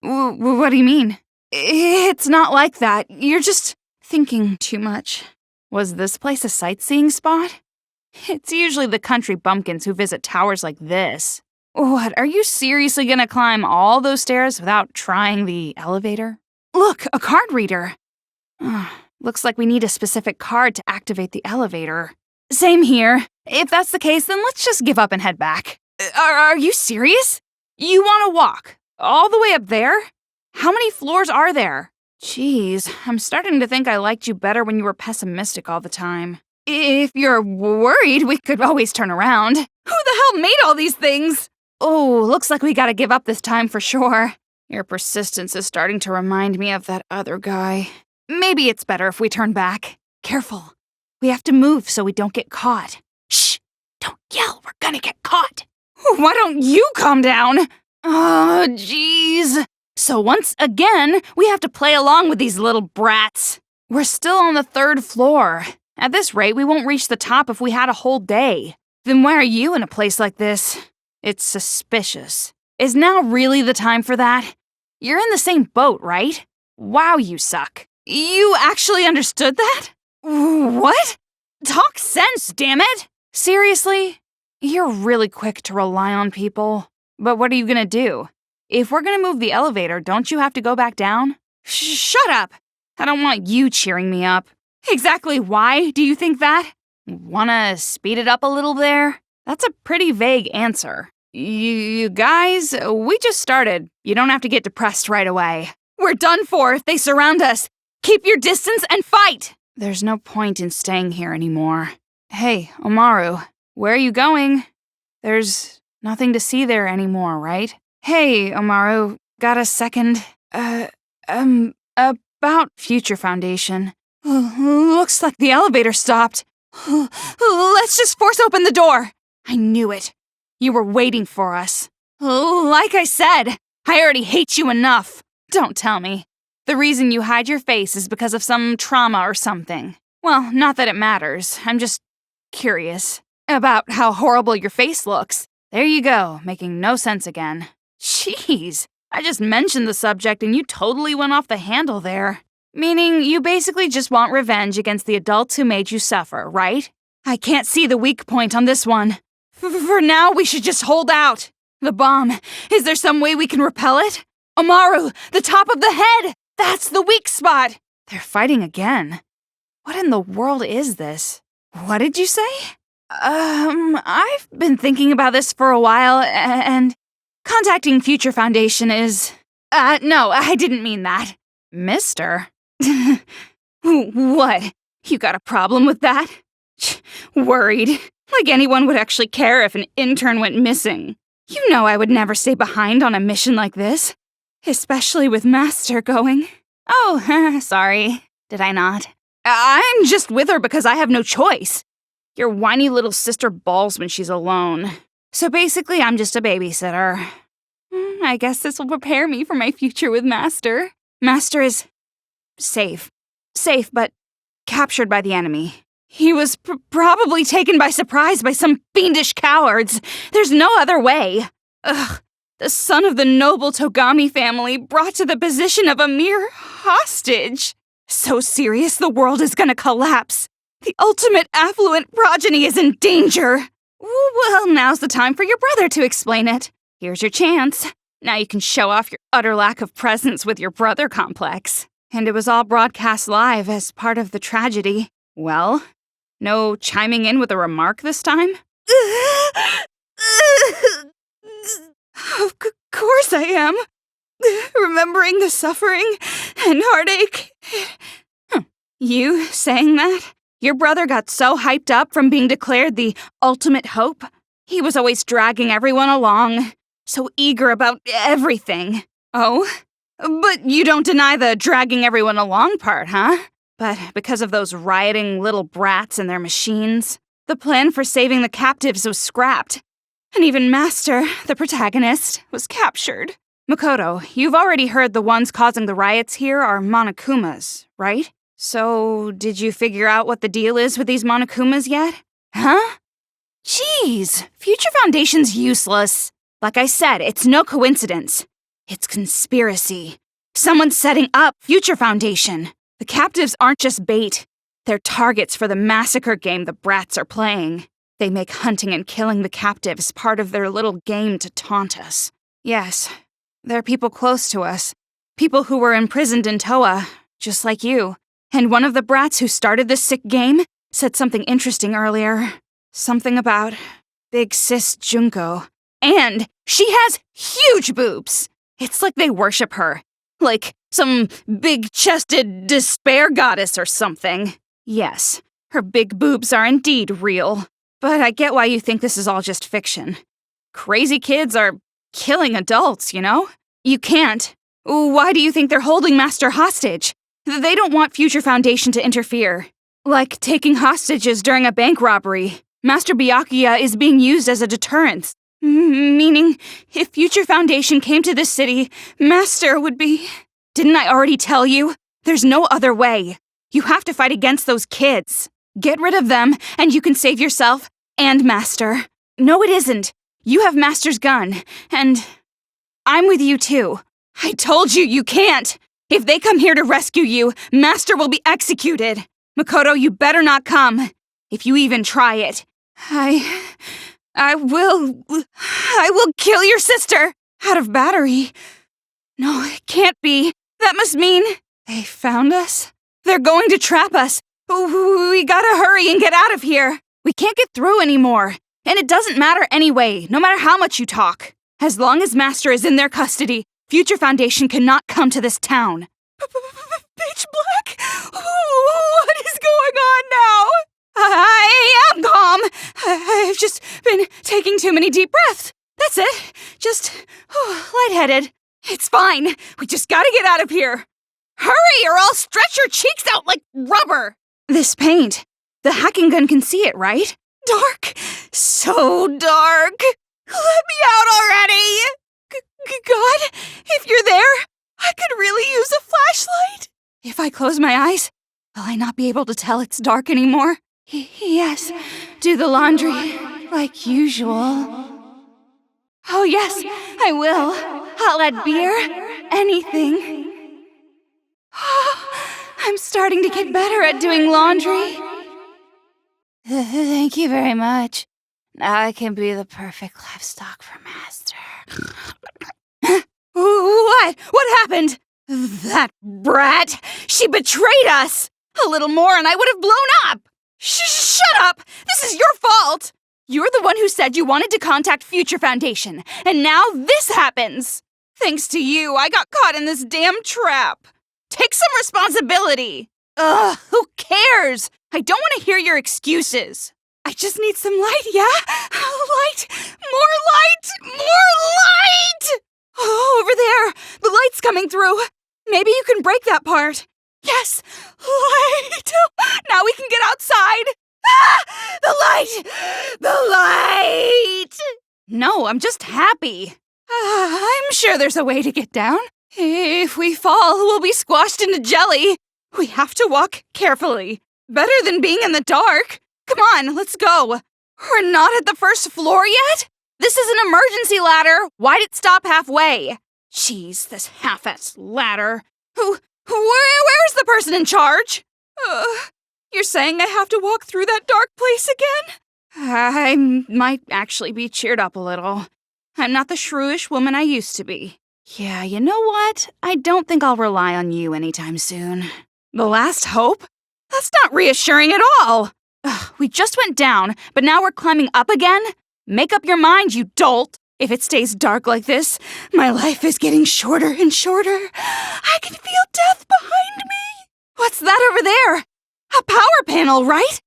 Speaker 1: What do you mean? It's not like that. You're just thinking too much. Was this place a sightseeing spot? It's usually the country bumpkins who visit towers like this. What, are you seriously gonna climb all those stairs without trying the elevator? Look, a card reader. Looks like we need a specific card to activate the elevator. Same here. If that's the case, then let's just give up and head back. Are you serious? You want to walk? All the way up there? How many floors are there? Jeez, I'm starting to think I liked you better when you were pessimistic all the time. If you're worried, we could always turn around. Who the hell made all these things? Oh, looks like we gotta give up this time for sure. Your persistence is starting to remind me of that other guy. Maybe it's better if we turn back. Careful. We have to move so we don't get caught. Shh! Don't yell, we're gonna get caught. Why don't you calm down? Oh, jeez. So once again, we have to play along with these little brats. We're still on the 3rd floor. At this rate, we won't reach the top if we had a whole day. Then why are you in a place like this? It's suspicious. Is now really the time for that? You're in the same boat, right? Wow, you suck. You actually understood that? What? Talk sense, damn it! Seriously? You're really quick to rely on people. But what are you gonna do? If we're gonna move the elevator, don't you have to go back down? Shut up! I don't want you cheering me up. Exactly why do you think that? Wanna speed it up a little there? That's a pretty vague answer. You guys, we just started. You don't have to get depressed right away. We're done for if they surround us. Keep your distance and fight! There's no point in staying here anymore. Hey, Omaru, where are you going? There's nothing to see there anymore, right? Hey, Omaru, got a second? About Future Foundation. Looks like the elevator stopped. Let's just force open the door. I knew it. You were waiting for us. Like I said, I already hate you enough. Don't tell me. The reason you hide your face is because of some trauma or something. Well, not that it matters. I'm just curious about how horrible your face looks. There you go, making no sense again. Jeez, I just mentioned the subject and you totally went off the handle there. Meaning you basically just want revenge against the adults who made you suffer, right? I can't see the weak point on this one. For now, we should just hold out. The bomb. Is there some way we can repel it? Amaru, the top of the head! That's the weak spot! They're fighting again. What in the world is this? What did you say? I've been thinking about this for a while, and contacting Future Foundation is... no, I didn't mean that. Mister? What? You got a problem with that? Worried. Like anyone would actually care if an intern went missing. You know I would never stay behind on a mission like this. Especially with Master going. Oh, sorry. Did I not? I'm just with her because I have no choice. Your whiny little sister bawls when she's alone. So basically, I'm just a babysitter. I guess this will prepare me for my future with Master. Master is safe. Safe, but captured by the enemy. He was probably taken by surprise by some fiendish cowards. There's no other way. Ugh. The son of the noble Togami family brought to the position of a mere hostage. So serious the world is gonna collapse. The ultimate affluent progeny is in danger. Well, now's the time for your brother to explain it. Here's your chance. Now you can show off your utter lack of presence with your brother complex. And it was all broadcast live as part of the tragedy. Well, no chiming in with a remark this time? Of course I am. Remembering the suffering and heartache. You saying that? Your brother got so hyped up from being declared the ultimate hope. He was always dragging everyone along, so eager about everything. Oh? But you don't deny the dragging everyone along part, huh? But because of those rioting little brats and their machines, the plan for saving the captives was scrapped. And even Master, the protagonist, was captured. Makoto, you've already heard the ones causing the riots here are Monokumas, right? So, did you figure out what the deal is with these Monokumas yet? Huh? Jeez, Future Foundation's useless. Like I said, it's no coincidence. It's conspiracy. Someone's setting up Future Foundation. The captives aren't just bait. They're targets for the massacre game the brats are playing. They make hunting and killing the captives part of their little game to taunt us. Yes, they're people close to us. People who were imprisoned in Toa, just like you. And one of the brats who started this sick game said something interesting earlier. Something about Big Sis Junko. And she has huge boobs! It's like they worship her. Like some big-chested despair goddess or something. Yes, her big boobs are indeed real. But I get why you think this is all just fiction. Crazy kids are killing adults, you know? You can't. Why do you think they're holding Master hostage? They don't want Future Foundation to interfere. Like taking hostages during a bank robbery. Master Byakuya is being used as a deterrent. Meaning, if Future Foundation came to this city, Master would be... Didn't I already tell you? There's no other way. You have to fight against those kids. Get rid of them, and you can save yourself and Master. No, it isn't. You have Master's gun, and I'm with you too. I told you you can't. If they come here to rescue you, Master will be executed. Makoto, you better not come. If you even try it. I will kill your sister. Out of battery. No, it can't be. That must mean they found us. They're going to trap us. We gotta hurry and get out of here. We can't get through anymore. And it doesn't matter anyway, no matter how much you talk. As long as Master is in their custody, Future Foundation cannot come to this town. Pitch black? What is going on now? I am calm. I've just been taking too many deep breaths. That's it. Just lightheaded. It's fine. We just gotta get out of here. Hurry or I'll stretch your cheeks out like rubber. This paint. The hacking gun can see it, right? Dark. So dark. Let me out already. God! If you're there, I could really use a flashlight! If I close my eyes, will I not be able to tell it's dark anymore? Yes, do the laundry, like usual. Oh yes, I will. I'll add beer, anything. I'm starting to get better at doing laundry. Thank you very much. Now I can be the perfect livestock for Master. What? What happened? That brat! She betrayed us! A little more and I would have blown up! Shut up! This is your fault! You're the one who said you wanted to contact Future Foundation, and now this happens! Thanks to you, I got caught in this damn trap! Take some responsibility! Ugh, who cares? I don't want to hear your excuses. I just need some light, yeah? Light! More light! More light! Oh, over there! The light's coming through! Maybe you can break that part. Yes! Light! Now we can get outside! Ah! The light! The light! No, I'm just happy. I'm sure there's a way to get down. If we fall, we'll be squashed into jelly. We have to walk carefully. Better than being in the dark. Come on, let's go. We're not at the first floor yet? This is an emergency ladder. Why'd it stop halfway? Jeez, this half-assed ladder. Where's the person in charge? You're saying I have to walk through that dark place again? I might actually be cheered up a little. I'm not the shrewish woman I used to be. Yeah, you know what? I don't think I'll rely on you anytime soon. The last hope? That's not reassuring at all. We just went down, but now we're climbing up again? Make up your mind, you dolt. If it stays dark like this, my life is getting shorter and shorter. I can feel death behind me. What's that over there? A power panel, right?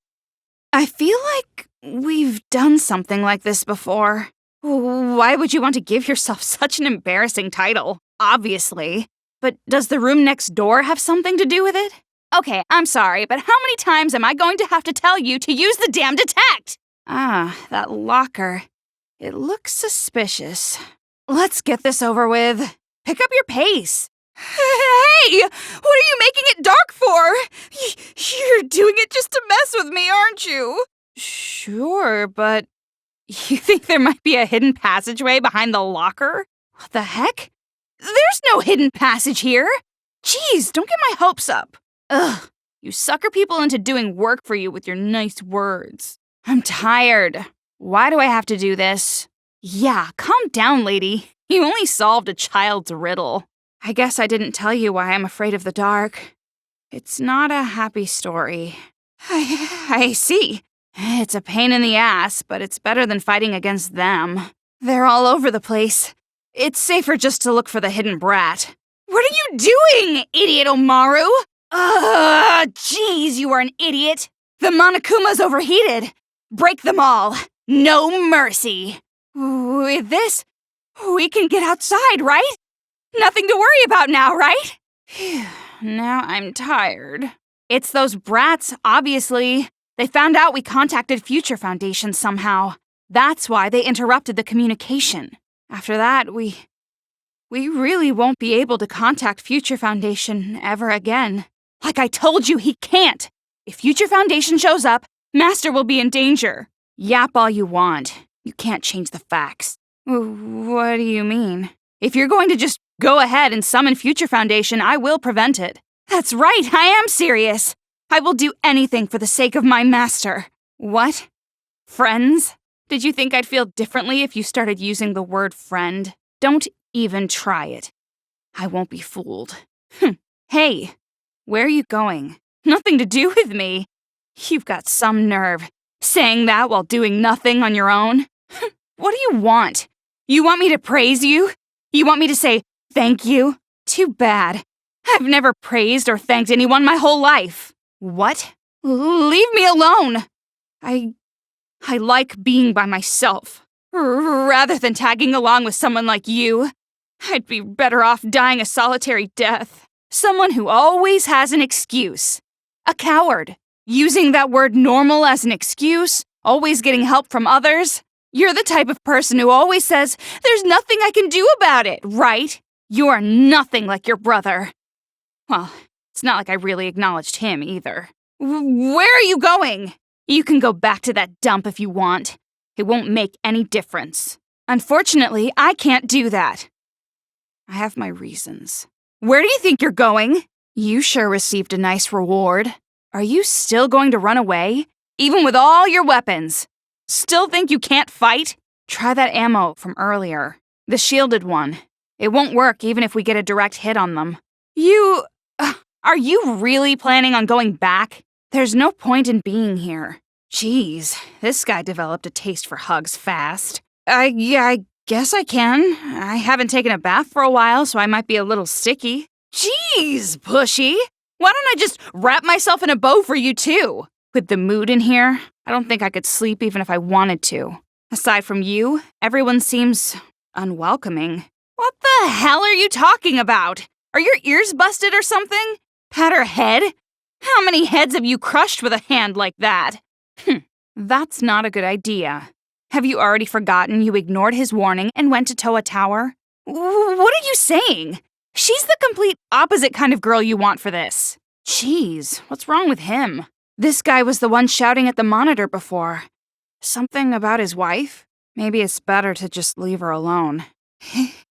Speaker 1: I feel like we've done something like this before. Why would you want to give yourself such an embarrassing title? Obviously. But does the room next door have something to do with it? Okay, I'm sorry, but how many times am I going to have to tell you to use the damn detect? Ah, that locker. It looks suspicious. Let's get this over with. Pick up your pace. Hey! What are you making it dark for? You're doing it just to mess with me, aren't you? Sure, but you think there might be a hidden passageway behind the locker? What the heck? There's no hidden passage here. Jeez, don't get my hopes up. Ugh, you sucker people into doing work for you with your nice words. I'm tired. Why do I have to do this? Yeah, calm down, lady. You only solved a child's riddle. I guess I didn't tell you why I'm afraid of the dark. It's not a happy story. I see. It's a pain in the ass, but it's better than fighting against them. They're all over the place. It's safer just to look for the hidden brat. What are you doing, idiot Omaru? Jeez, you are an idiot. The Monokuma's overheated. Break them all. No mercy. With this, we can get outside, right? Nothing to worry about now, right? Phew, now I'm tired. It's those brats, obviously. They found out we contacted Future Foundation somehow. That's why they interrupted the communication. After that, we really won't be able to contact Future Foundation ever again. Like I told you, he can't. If Future Foundation shows up, Master will be in danger. Yap all you want. You can't change the facts. What do you mean? If you're going to just go ahead and summon Future Foundation, I will prevent it. That's right, I am serious. I will do anything for the sake of my master. What? Friends? Did you think I'd feel differently if you started using the word friend? Don't even try it. I won't be fooled. Hey, where are you going? Nothing to do with me. You've got some nerve. Saying that while doing nothing on your own? What do you want? You want me to praise you? You want me to say thank you? Too bad. I've never praised or thanked anyone my whole life. What? Leave me alone. I like being by myself. Rather than tagging along with someone like you, I'd be better off dying a solitary death. Someone who always has an excuse. A coward. Using that word normal as an excuse, always getting help from others. You're the type of person who always says, there's nothing I can do about it, right? You are nothing like your brother. Well, it's not like I really acknowledged him either. Where are you going? You can go back to that dump if you want. It won't make any difference. Unfortunately, I can't do that. I have my reasons. Where do you think you're going? You sure received a nice reward. Are you still going to run away? Even with all your weapons? Still think you can't fight? Try that ammo from earlier. The shielded one. It won't work even if we get a direct hit on them. Are you really planning on going back? There's no point in being here. Jeez, this guy developed a taste for hugs fast. I guess I can. I haven't taken a bath for a while, so I might be a little sticky. Jeez, pushy. Why don't I just wrap myself in a bow for you too? With the mood in here, I don't think I could sleep even if I wanted to. Aside from you, everyone seems unwelcoming. What the hell are you talking about? Are your ears busted or something? Pat her head? How many heads have you crushed with a hand like that? That's not a good idea. Have you already forgotten you ignored his warning and went to Toa Tower? What are you saying? She's the complete opposite kind of girl you want for this. Jeez, what's wrong with him? This guy was the one shouting at the monitor before. Something about his wife? Maybe it's better to just leave her alone.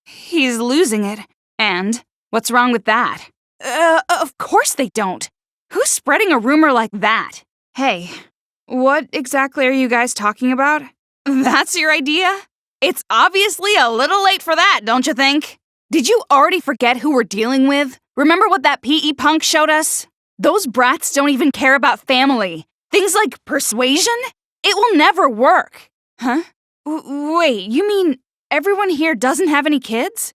Speaker 1: He's losing it. And what's wrong with that? Of course they don't. Who's spreading a rumor like that? Hey, what exactly are you guys talking about? That's your idea? It's obviously a little late for that, don't you think? Did you already forget who we're dealing with? Remember what that PE punk showed us? Those brats don't even care about family. Things like persuasion? It will never work. Huh? Wait, you mean everyone here doesn't have any kids?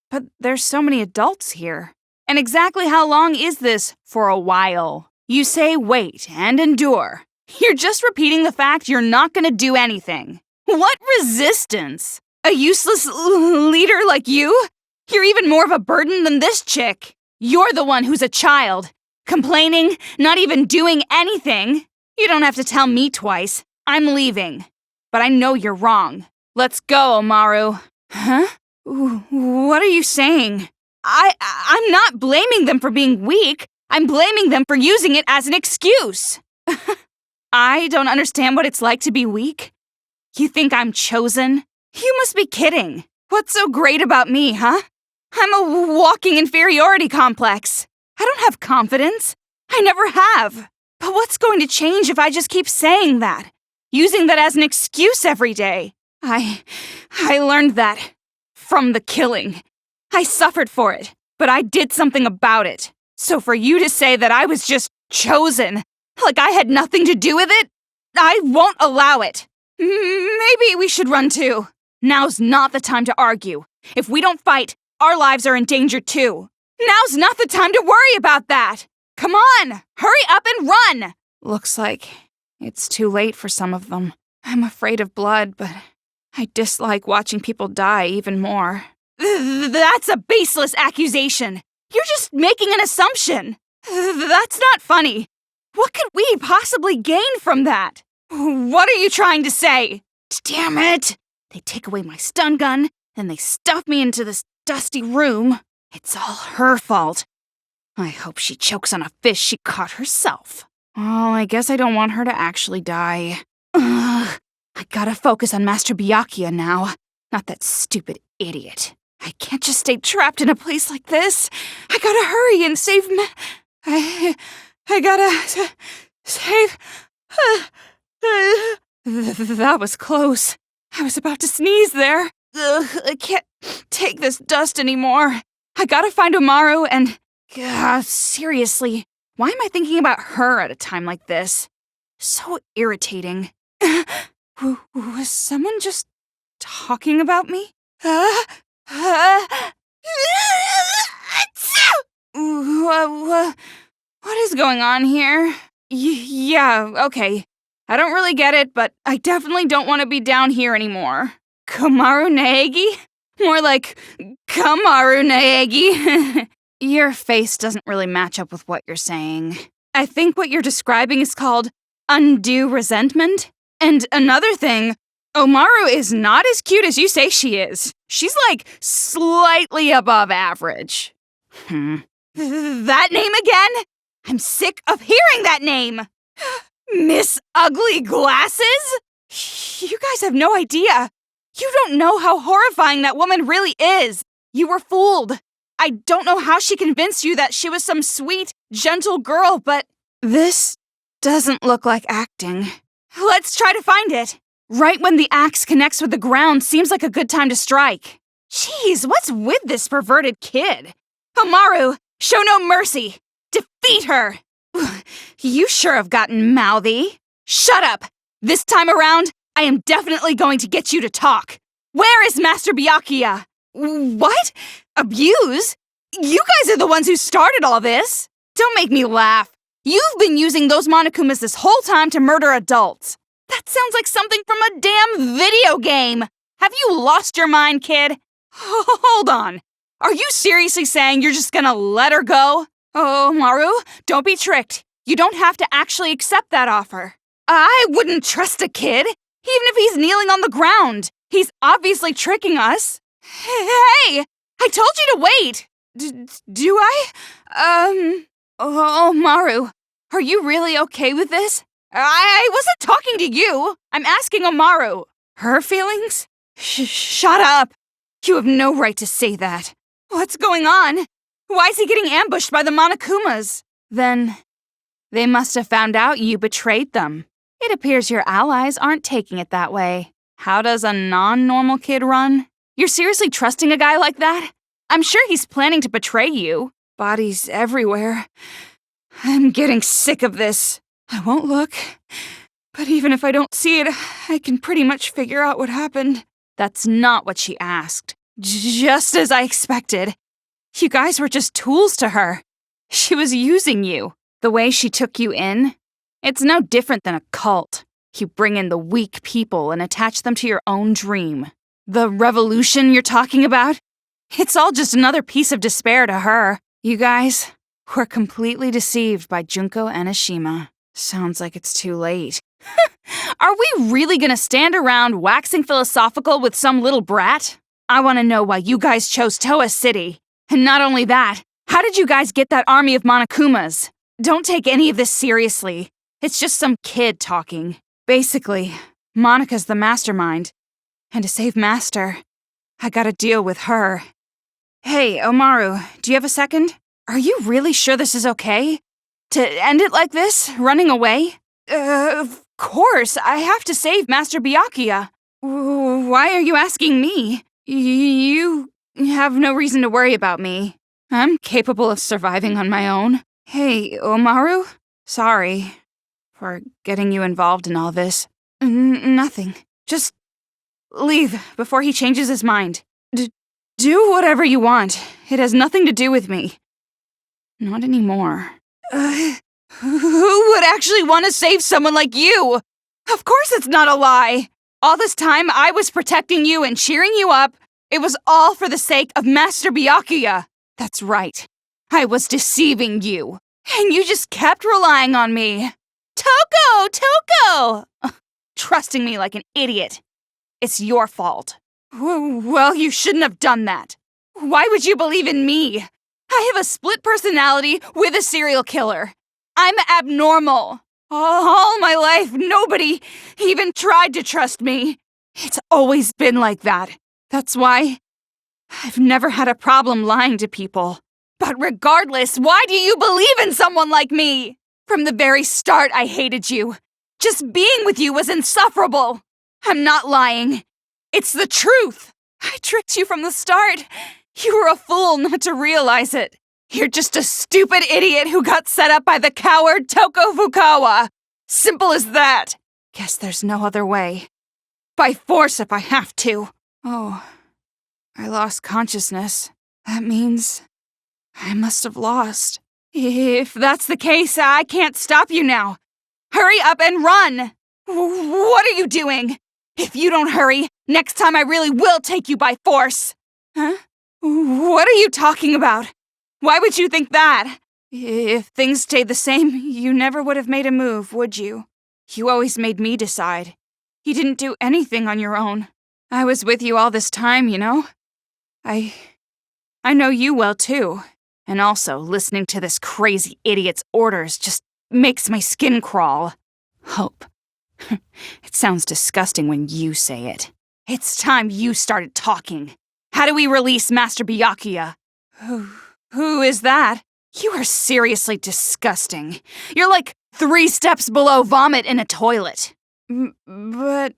Speaker 1: But there's so many adults here. And exactly how long is this for a while? You say wait and endure. You're just repeating the fact you're not gonna do anything. What resistance? A useless leader like you? You're even more of a burden than this chick. You're the one who's a child. Complaining, not even doing anything. You don't have to tell me twice. I'm leaving. But I know you're wrong. Let's go, Omaru. Huh? What are you saying? I'm not blaming them for being weak. I'm blaming them for using it as an excuse. I don't understand what it's like to be weak. You think I'm chosen? You must be kidding. What's so great about me, huh? I'm a walking inferiority complex. I don't have confidence. I never have. But what's going to change if I just keep saying that? Using that as an excuse every day? I learned that from the killing. I suffered for it, but I did something about it. So for you to say that I was just chosen, like I had nothing to do with it, I won't allow it. Maybe we should run too. Now's not the time to argue. If we don't fight, our lives are in danger too. Now's not the time to worry about that. Come on, hurry up and run. Looks like it's too late for some of them. I'm afraid of blood, but I dislike watching people die even more. That's a baseless accusation. You're just making an assumption. That's not funny. What could we possibly gain from that? What are you trying to say? Damn it! They take away my stun gun, then they stuff me into this dusty room. It's all her fault. I hope she chokes on a fish she caught herself. Well, I guess I don't want her to actually die. Ugh, I gotta focus on Master Byakuya now, not that stupid idiot. I can't just stay trapped in a place like this. I gotta hurry and save I gotta save... That was close. I was about to sneeze there. Ugh, I can't take this dust anymore. I gotta find Omaru and... seriously, why am I thinking about her at a time like this? So irritating. Was someone just talking about me? What is going on here? Yeah, okay. I don't really get it, but I definitely don't want to be down here anymore. Komaru Naegi? More like Kamaru Naegi. Your face doesn't really match up with what you're saying. I think what you're describing is called undue resentment. And another thing, Omaru is not as cute as you say she is. She's like slightly above average. That name again? I'm sick of hearing that name. Miss Ugly Glasses? You guys have no idea. You don't know how horrifying that woman really is. You were fooled. I don't know how she convinced you that she was some sweet, gentle girl, but this doesn't look like acting. Let's try to find it. Right when the axe connects with the ground seems like a good time to strike. Jeez, what's with this perverted kid? Omaru, show no mercy. Defeat her. You sure have gotten mouthy. Shut up. This time around, I am definitely going to get you to talk. Where is Master Byakuya? What? Abuse? You guys are the ones who started all this. Don't make me laugh. You've been using those Monokumas this whole time to murder adults. That sounds like something from a damn video game. Have you lost your mind, kid? Hold on. Are you seriously saying you're just gonna let her go? Oh, Maru, don't be tricked. You don't have to actually accept that offer. I wouldn't trust a kid, even if he's kneeling on the ground. He's obviously tricking us. Hey, I told you to wait. Do I? Oh, Maru, are you really okay with this? I wasn't talking to you. I'm asking Omaru. Her feelings? Shut up. You have no right to say that. What's going on? Why is he getting ambushed by the Monokumas? Then they must have found out you betrayed them. It appears your allies aren't taking it that way. How does a non-normal kid run? You're seriously trusting a guy like that? I'm sure he's planning to betray you. Bodies everywhere. I'm getting sick of this. I won't look. But even if I don't see it, I can pretty much figure out what happened. That's not what she asked. Just as I expected. You guys were just tools to her. She was using you. The way she took you in, it's no different than a cult. You bring in the weak people and attach them to your own dream. The revolution you're talking about? It's all just another piece of despair to her. You guys were completely deceived by Junko Enoshima. Sounds like it's too late. Are we really gonna stand around waxing philosophical with some little brat? I want to know why you guys chose Toa City. And not only that, how did you guys get that army of Monokumas? Don't take any of this seriously. It's just some kid talking. Basically, Monika's the mastermind. And to save Master, I gotta deal with her. Hey, Omaru, do you have a second? Are you really sure this is okay? To end it like this, running away? Of course, I have to save Master Byakuya. Why are you asking me? You have no reason to worry about me. I'm capable of surviving on my own. Hey, Omaru? Sorry for getting you involved in all this. Nothing. Just leave before he changes his mind. Do whatever you want. It has nothing to do with me. Not anymore. Who would actually want to save someone like you? Of course it's not a lie. All this time I was protecting you and cheering you up. It was all for the sake of Master Byakuya. That's right. I was deceiving you. And you just kept relying on me. Toko! Trusting me like an idiot. It's your fault. Well, you shouldn't have done that. Why would you believe in me? I have a split personality with a serial killer. I'm abnormal. All my life, nobody even tried to trust me. It's always been like that. That's why I've never had a problem lying to people. But regardless, why do you believe in someone like me? From the very start, I hated you. Just being with you was insufferable. I'm not lying. It's the truth. I tricked you from the start. You were a fool not to realize it. You're just a stupid idiot who got set up by the coward Toko Fukawa. Simple as that. Guess there's no other way. By force if I have to. Oh, I lost consciousness. That means I must have lost. If that's the case, I can't stop you now. Hurry up and run! What are you doing? If you don't hurry, next time I really will take you by force. Huh? What are you talking about? Why would you think that? If things stayed the same, you never would have made a move, would you? You always made me decide. You didn't do anything on your own. I was with you all this time, you know? I know you well, too. And also, listening to this crazy idiot's orders just makes my skin crawl. Hope. It sounds disgusting when you say it. It's time you started talking. How do we release Master Byakuya? Who is that? You are seriously disgusting. You're like 3 steps below vomit in a toilet. But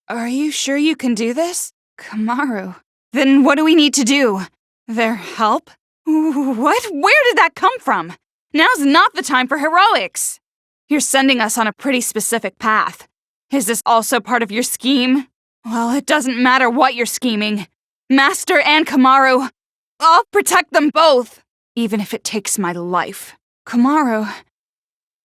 Speaker 1: are you sure you can do this? Kamaru. Then what do we need to do? Their help? What? Where did that come from? Now's not the time for heroics. You're sending us on a pretty specific path. Is this also part of your scheme? Well, it doesn't matter what you're scheming. Master and Kamaru, I'll protect them both, even if it takes my life. Kamaru,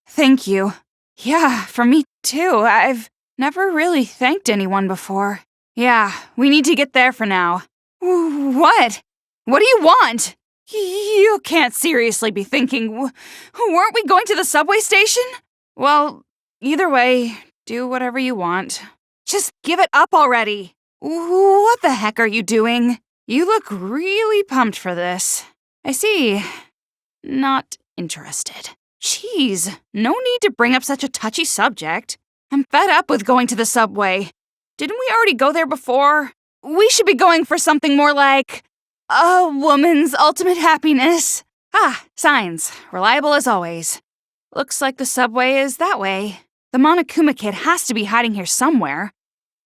Speaker 1: thank you. Yeah, for me too. I've never really thanked anyone before. Yeah, we need to get there for now. What? What do you want? You can't seriously be thinking, weren't we going to the subway station? Well, either way, do whatever you want. Just give it up already. What the heck are you doing? You look really pumped for this. I see. Not interested. Jeez, no need to bring up such a touchy subject. I'm fed up with going to the subway. Didn't we already go there before? We should be going for something more like a woman's ultimate happiness. Ah, signs. Reliable as always. Looks like the subway is that way. The Monokuma kid has to be hiding here somewhere.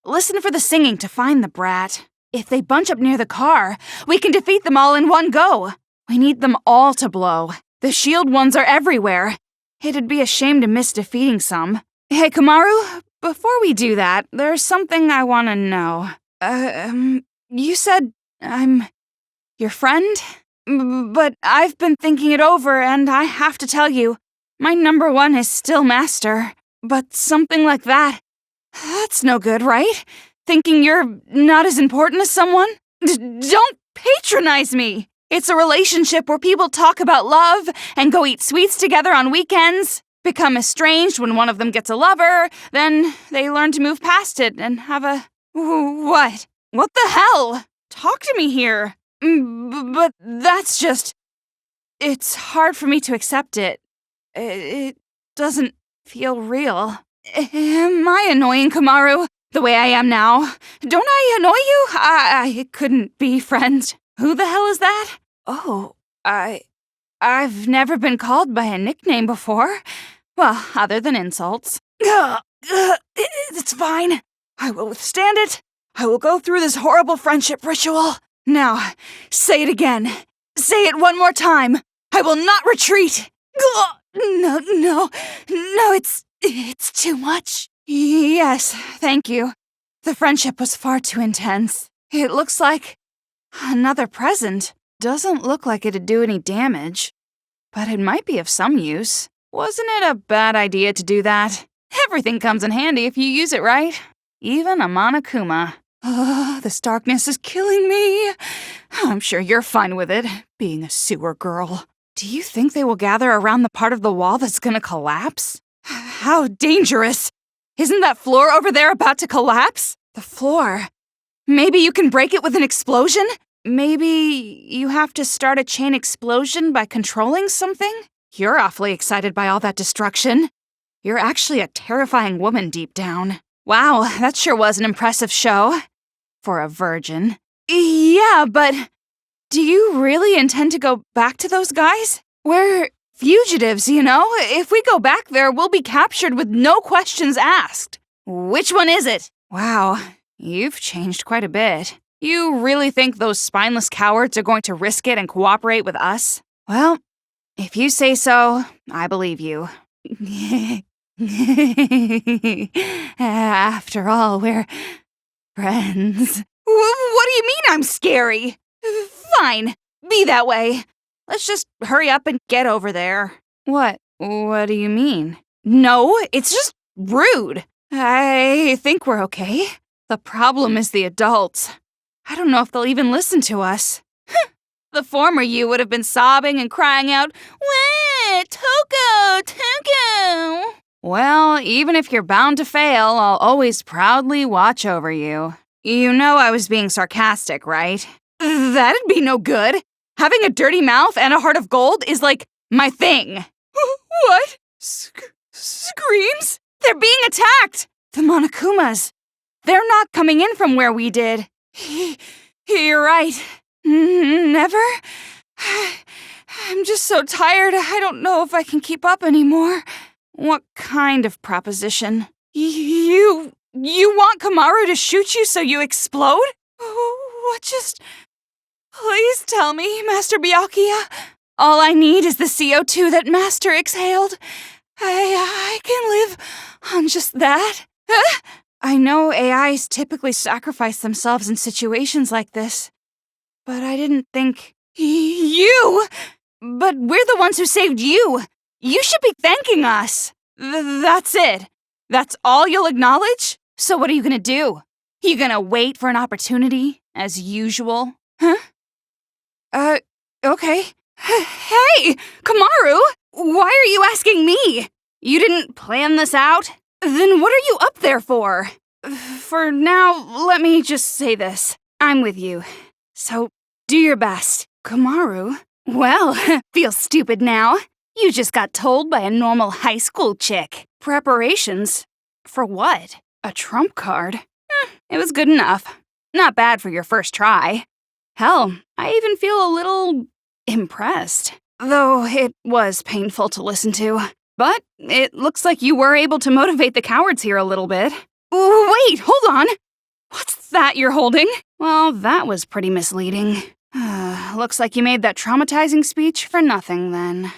Speaker 1: Listen for the singing to find the brat. If they bunch up near the car, we can defeat them all in one go. We need them all to blow. The shield ones are everywhere. It'd be a shame to miss defeating some. Hey, Kamaru, before we do that, there's something I want to know. You said I'm your friend? But I've been thinking it over, and I have to tell you, my number 1 is still Master. But something like that's no good, right? Thinking you're not as important as someone? Don't patronize me! It's a relationship where people talk about love and go eat sweets together on weekends, become estranged when one of them gets a lover, then they learn to move past it and have a... What? What the hell? Talk to me here. But that's just... It's hard for me to accept it. It doesn't feel real. Am I annoying, Kamaru? The way I am now? Don't I annoy you? I couldn't be friends. Who the hell is that? Oh, I've never been called by a nickname before. Well, other than insults. It's fine. I will withstand it. I will go through this horrible friendship ritual. Now, say it again. Say it one more time. I will not retreat. No, it's too much. Yes, thank you. The friendship was far too intense. It looks like another present. Doesn't look like it'd do any damage, but it might be of some use. Wasn't it a bad idea to do that? Everything comes in handy if you use it right. Even a Monokuma. This darkness is killing me. I'm sure you're fine with it, being a sewer girl. Do you think they will gather around the part of the wall that's gonna collapse? How dangerous! Isn't that floor over there about to collapse? The floor? Maybe you can break it with an explosion? Maybe you have to start a chain explosion by controlling something? You're awfully excited by all that destruction. You're actually a terrifying woman deep down. Wow, that sure was an impressive show. For a virgin. Yeah, but do you really intend to go back to those guys? We're fugitives, you know? If we go back there, we'll be captured with no questions asked. Which one is it? Wow, you've changed quite a bit. You really think those spineless cowards are going to risk it and cooperate with us? Well, if you say so, I believe you. After all, we're friends. What do you mean I'm scary? Fine, be that way. Let's just hurry up and get over there. What? What do you mean? No, it's just rude. I think we're okay. The problem is the adults. I don't know if they'll even listen to us. The former you would have been sobbing and crying out, "Wah, Toko, Toko!" Well, even if you're bound to fail, I'll always proudly watch over you. You know I was being sarcastic, right? That'd be no good. Having a dirty mouth and a heart of gold is like my thing. What? Screams? They're being attacked! The Monokumas. They're not coming in from where we did. You're right. Never? I'm just so tired, I don't know if I can keep up anymore. What kind of proposition? You want Kamaru to shoot you so you explode? What just... Please tell me, Master Byakuya. All I need is the CO2 that Master exhaled. I can live on just that. I know AIs typically sacrifice themselves in situations like this, but I didn't think... You! But we're the ones who saved you. You should be thanking us. That's it. That's all you'll acknowledge? So what are you gonna do? You gonna wait for an opportunity, as usual? Huh? Okay. Hey, Kamaru! Why are you asking me? You didn't plan this out? Then what are you up there for? For now, let me just say this. I'm with you. So, do your best. Kamaru? Well, feel stupid now. You just got told by a normal high school chick. Preparations? For what? A trump card? It was good enough. Not bad for your first try. Hell, I even feel a little impressed. Though it was painful to listen to. But it looks like you were able to motivate the cowards here a little bit. Wait, hold on! What's that you're holding? Well, that was pretty misleading. Looks like you made that traumatizing speech for nothing, then.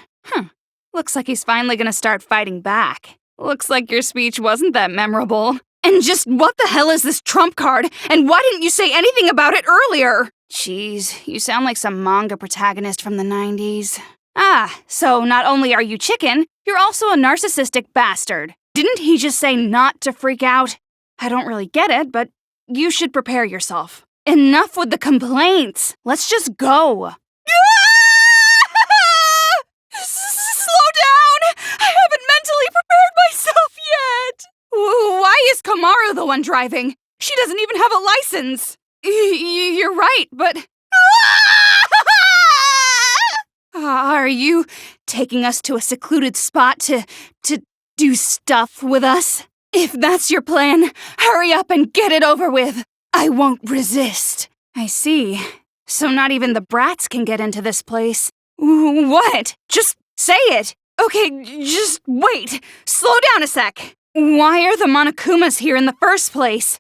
Speaker 1: Looks like he's finally gonna start fighting back. Looks like your speech wasn't that memorable. And just what the hell is this trump card? And why didn't you say anything about it earlier? Jeez, you sound like some manga protagonist from the 90s. So not only are you chicken, you're also a narcissistic bastard. Didn't he just say not to freak out? I don't really get it, but you should prepare yourself. Enough with the complaints. Let's just go. Slow down! I haven't mentally prepared myself yet! Why is Kamaru the one driving? She doesn't even have a license. You're right, but... Are you taking us to a secluded spot to do stuff with us? If that's your plan, hurry up and get it over with. I won't resist. I see. So not even the brats can get into this place. What? Just say it. Okay, just wait. Slow down a sec. Why are the Monokumas here in the first place?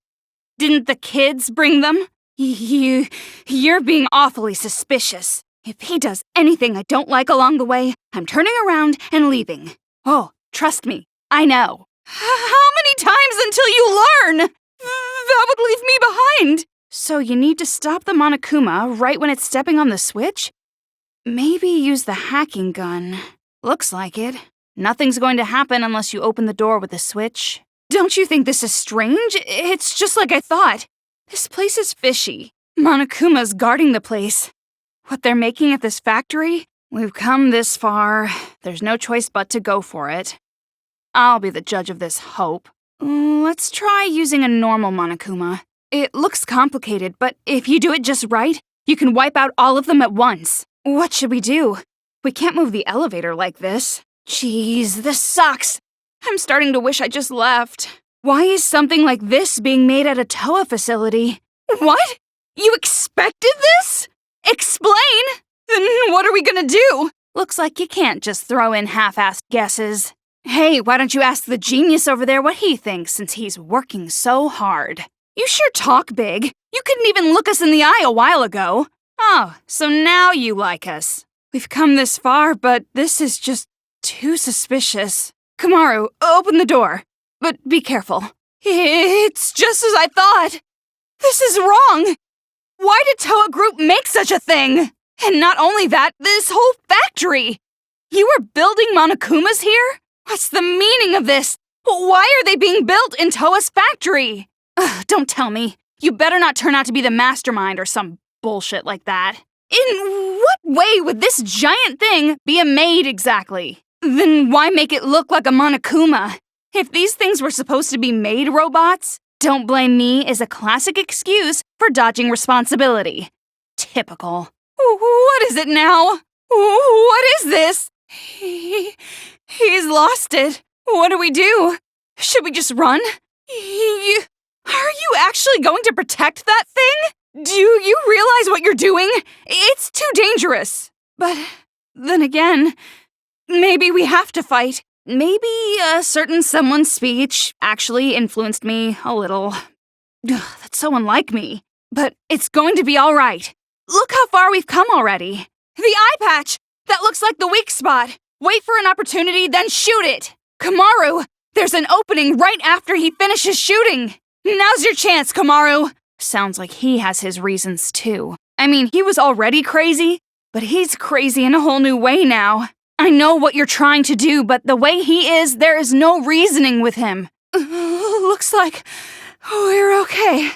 Speaker 1: Didn't the kids bring them? You're being awfully suspicious. If he does anything I don't like along the way, I'm turning around and leaving. Oh, trust me, I know. How many times until you learn? That would leave me behind. So you need to stop the Monokuma right when it's stepping on the switch? Maybe use the hacking gun. Looks like it. Nothing's going to happen unless you open the door with the switch. Don't you think this is strange? It's just like I thought. This place is fishy. Monokuma's guarding the place. What they're making at this factory? We've come this far. There's no choice but to go for it. I'll be the judge of this hope. Let's try using a normal Monokuma. It looks complicated, but if you do it just right, you can wipe out all of them at once. What should we do? We can't move the elevator like this. Jeez, this sucks. I'm starting to wish I just left. Why is something like this being made at a Toa facility? What? You expected this? Explain! Then what are we gonna do? Looks like you can't just throw in half-assed guesses. Hey, why don't you ask the genius over there what he thinks since he's working so hard? You sure talk big. You couldn't even look us in the eye a while ago. Oh, so now you like us. We've come this far, but this is just too suspicious. Kamaru, open the door. But be careful. It's just as I thought. This is wrong. Why did Toa Group make such a thing? And not only that, this whole factory. You were building Monokumas here? What's the meaning of this? Why are they being built in Toa's factory? Don't tell me. You better not turn out to be the mastermind or some bullshit like that. In what way would this giant thing be a maid exactly? Then why make it look like a Monokuma? If these things were supposed to be made robots, "don't blame me" is a classic excuse for dodging responsibility. Typical. What is it now? What is this? He's lost it. What do we do? Should we just run? Are you actually going to protect that thing? Do you realize what you're doing? It's too dangerous. But then again, maybe we have to fight. Maybe a certain someone's speech actually influenced me a little. That's so unlike me. But it's going to be all right. Look how far we've come already. The eye patch! That looks like the weak spot. Wait for an opportunity, then shoot it. Kamaru, there's an opening right after he finishes shooting. Now's your chance, Kamaru. Sounds like he has his reasons too. I mean, he was already crazy, but he's crazy in a whole new way now. I know what you're trying to do, but the way he is, there is no reasoning with him. Looks like we're okay.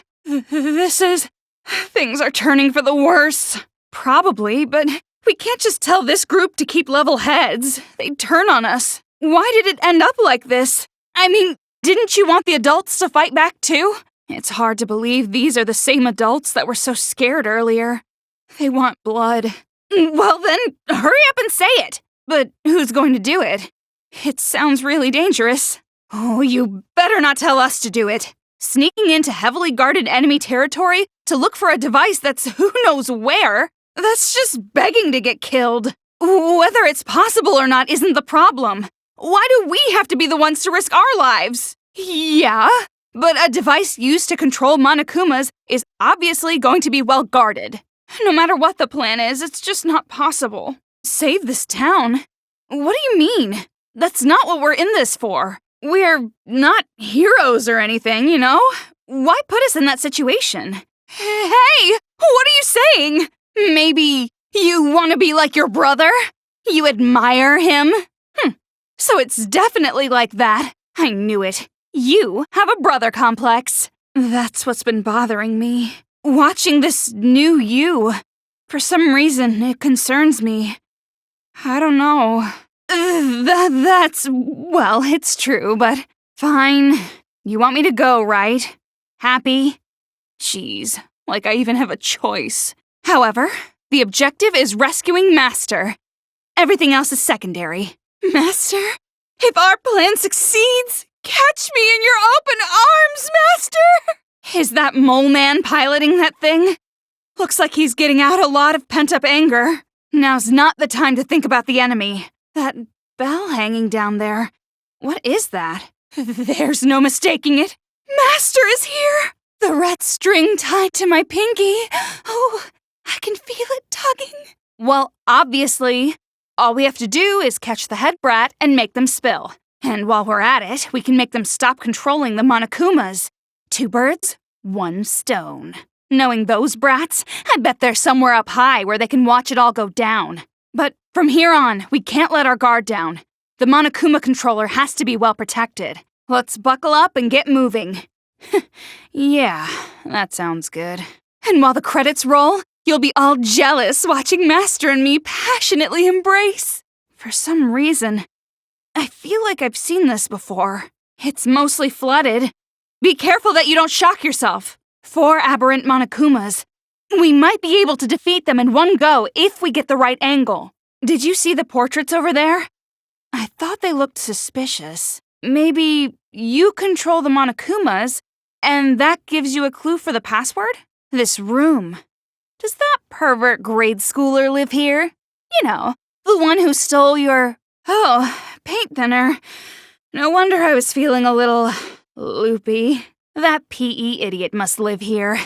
Speaker 1: Things are turning for the worse. Probably, but we can't just tell this group to keep level heads. They'd turn on us. Why did it end up like this? I mean, didn't you want the adults to fight back too? It's hard to believe these are the same adults that were so scared earlier. They want blood. Well then, hurry up and say it. But who's going to do it? It sounds really dangerous. Oh, you better not tell us to do it. Sneaking into heavily guarded enemy territory to look for a device that's who knows where? That's just begging to get killed. Whether it's possible or not isn't the problem. Why do we have to be the ones to risk our lives? Yeah, but a device used to control Monokumas is obviously going to be well guarded. No matter what the plan is, it's just not possible. Save this town? What do you mean? That's not what we're in this for. We're not heroes or anything, you know? Why put us in that situation? Hey, what are you saying? Maybe you want to be like your brother? You admire him? So it's definitely like that. I knew it. You have a brother complex. That's what's been bothering me. Watching this new you. For some reason, it concerns me. I don't know. Well, it's true, but fine. You want me to go, right? Happy? Jeez, like I even have a choice. However, the objective is rescuing Master. Everything else is secondary. Master? If our plan succeeds, catch me in your open arms, Master! Is that mole man piloting that thing? Looks like he's getting out a lot of pent-up anger. Now's not the time to think about the enemy. That bell hanging down there. What is that? There's no mistaking it. Master is here! The red string tied to my pinky. Oh, I can feel it tugging. Well, obviously, all we have to do is catch the head brat and make them spill. And while we're at it, we can make them stop controlling the Monokumas. 2 birds, 1 stone. Knowing those brats, I bet they're somewhere up high where they can watch it all go down. But from here on, we can't let our guard down. The Monokuma controller has to be well protected. Let's buckle up and get moving. Yeah, that sounds good. And while the credits roll, you'll be all jealous watching Master and me passionately embrace. For some reason, I feel like I've seen this before. It's mostly flooded. Be careful that you don't shock yourself. 4 aberrant Monokumas. We might be able to defeat them in one go if we get the right angle. Did you see the portraits over there? I thought they looked suspicious. Maybe you control the Monokumas, and that gives you a clue for the password? This room. Does that pervert grade schooler live here? You know, the one who stole your... Oh, paint thinner. No wonder I was feeling a little... loopy. That PE idiot must live here.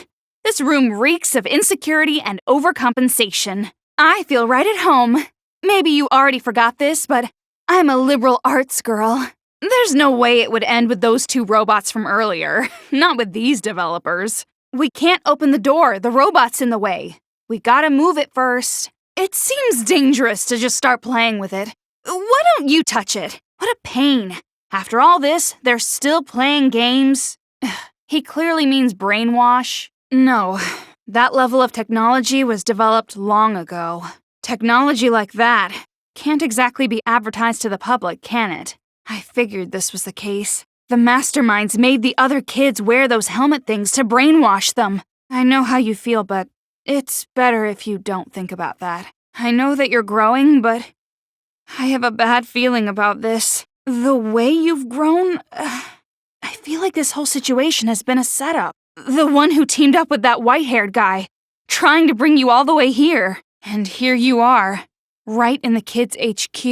Speaker 1: This room reeks of insecurity and overcompensation. I feel right at home. Maybe you already forgot this, but I'm a liberal arts girl. There's no way it would end with those 2 robots from earlier. Not with these developers. We can't open the door, the robot's in the way. We gotta move it first. It seems dangerous to just start playing with it. Why don't you touch it? What a pain. After all this, they're still playing games. He clearly means brainwash. No, that level of technology was developed long ago. Technology like that can't exactly be advertised to the public, can it? I figured this was the case. The masterminds made the other kids wear those helmet things to brainwash them. I know how you feel, but it's better if you don't think about that. I know that you're growing, but I have a bad feeling about this. The way you've grown, I feel like this whole situation has been a setup. The one who teamed up with that white-haired guy, trying to bring you all the way here. And here you are, right in the kids' HQ.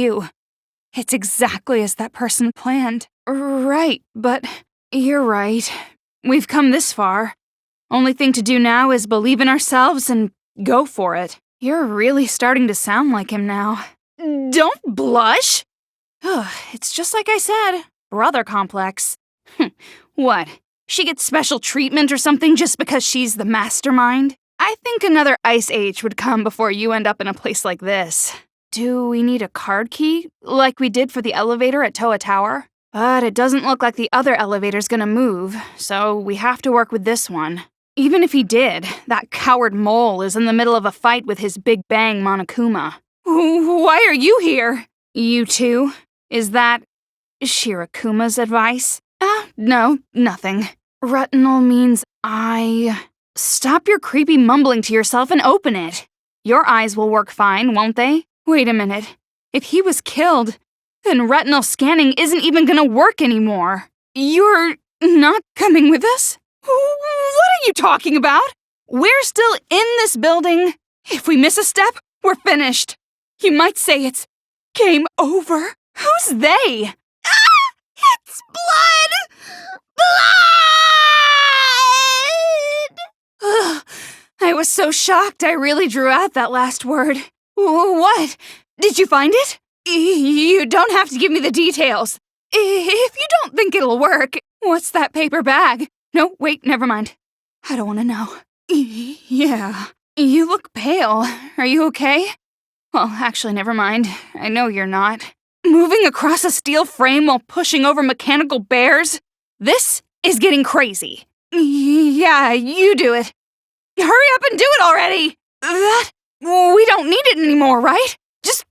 Speaker 1: It's exactly as that person planned. Right, but you're right. We've come this far. Only thing to do now is believe in ourselves and go for it. You're really starting to sound like him now. Don't blush! It's just like I said, brother complex. What? She gets special treatment or something just because she's the mastermind? I think another ice age would come before you end up in a place like this. Do we need a card key, like we did for the elevator at Toa Tower? But it doesn't look like the other elevator's gonna move, so we have to work with this one. Even if he did, that coward mole is in the middle of a fight with his Big Bang Monokuma. Why are you here? You too? Is that Shirakuma's advice? No, nothing. Retinal means I... Stop your creepy mumbling to yourself and open it. Your eyes will work fine, won't they? Wait a minute. If he was killed, then retinal scanning isn't even gonna work anymore. You're not coming with us? What are you talking about? We're still in this building. If we miss a step, we're finished. You might say it's game over. Who's they? It's blood! Blood! I was so shocked I really drew out that last word. What? Did you find it? You don't have to give me the details. If you don't think it'll work, what's that paper bag? No, wait, never mind. I don't want to know. Yeah. You look pale. Are you okay? Well, actually, never mind. I know you're not. Moving across a steel frame while pushing over mechanical bears? This is getting crazy. Yeah, you do it. Hurry up and do it already! We don't need it anymore, right? Just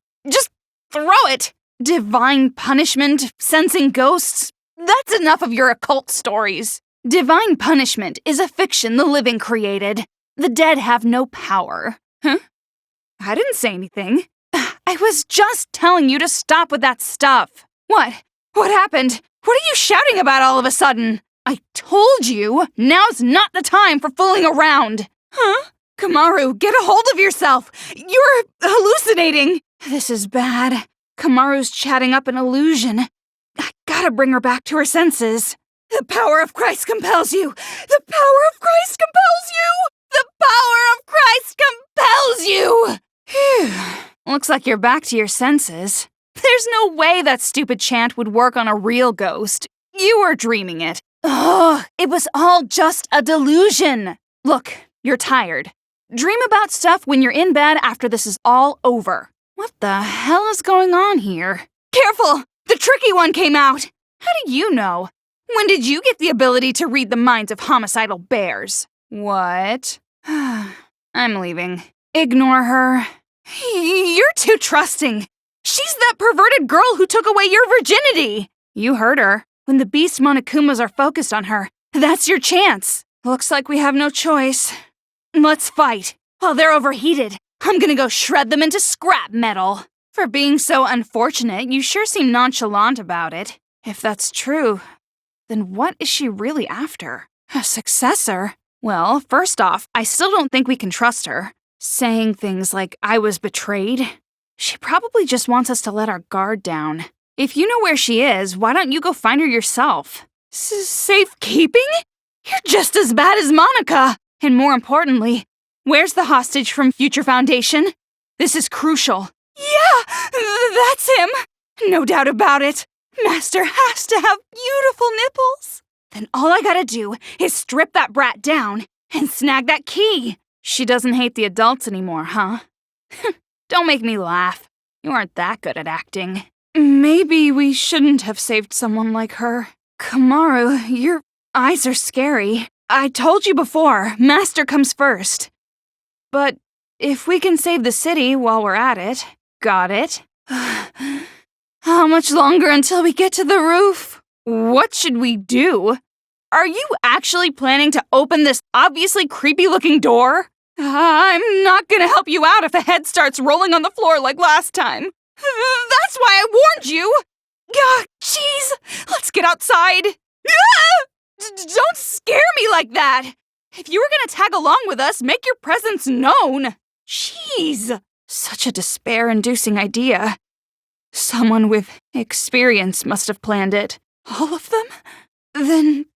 Speaker 1: throw it! Divine punishment, sensing ghosts. That's enough of your occult stories. Divine punishment is a fiction the living created. The dead have no power. Huh? I didn't say anything. I was just telling you to stop with that stuff. What? What happened? What are you shouting about all of a sudden? I told you, now's not the time for fooling around. Huh? Kamaru, get a hold of yourself. You're hallucinating. This is bad. Kamaru's chatting up an illusion. I gotta bring her back to her senses. The power of Christ compels you. The power of Christ compels you. The power of Christ compels you. Phew. Looks like you're back to your senses. There's no way that stupid chant would work on a real ghost. You were dreaming it. Ugh, it was all just a delusion. Look, you're tired. Dream about stuff when you're in bed after this is all over. What the hell is going on here? Careful! The tricky one came out! How do you know? When did you get the ability to read the minds of homicidal bears? What? I'm leaving. Ignore her. You're too trusting. She's that perverted girl who took away your virginity. You heard her. When the beast Monokumas are focused on her, that's your chance. Looks like we have no choice. Let's fight. While they're overheated, I'm gonna go shred them into scrap metal. For being so unfortunate, you sure seem nonchalant about it. If that's true, then what is she really after? A successor? Well, first off, I still don't think we can trust her. Saying things like, I was betrayed. She probably just wants us to let our guard down. If you know where she is, why don't you go find her yourself? Safekeeping? You're just as bad as Monica! And more importantly, where's the hostage from Future Foundation? This is crucial. Yeah, that's him! No doubt about it. Master has to have beautiful nipples. Then all I gotta do is strip that brat down and snag that key. She doesn't hate the adults anymore, huh? Don't make me laugh. You aren't that good at acting. Maybe we shouldn't have saved someone like her. Kamaru, your eyes are scary. I told you before, Master comes first. But if we can save the city while we're at it, got it? How much longer until we get to the roof? What should we do? Are you actually planning to open this obviously creepy-looking door? I'm not gonna help you out if a head starts rolling on the floor like last time. That's why I warned you! Jeez! Let's get outside! Don't scare me like that! If you were gonna tag along with us, make your presence known! Jeez! Such a despair-inducing idea. Someone with experience must have planned it. All of them? Then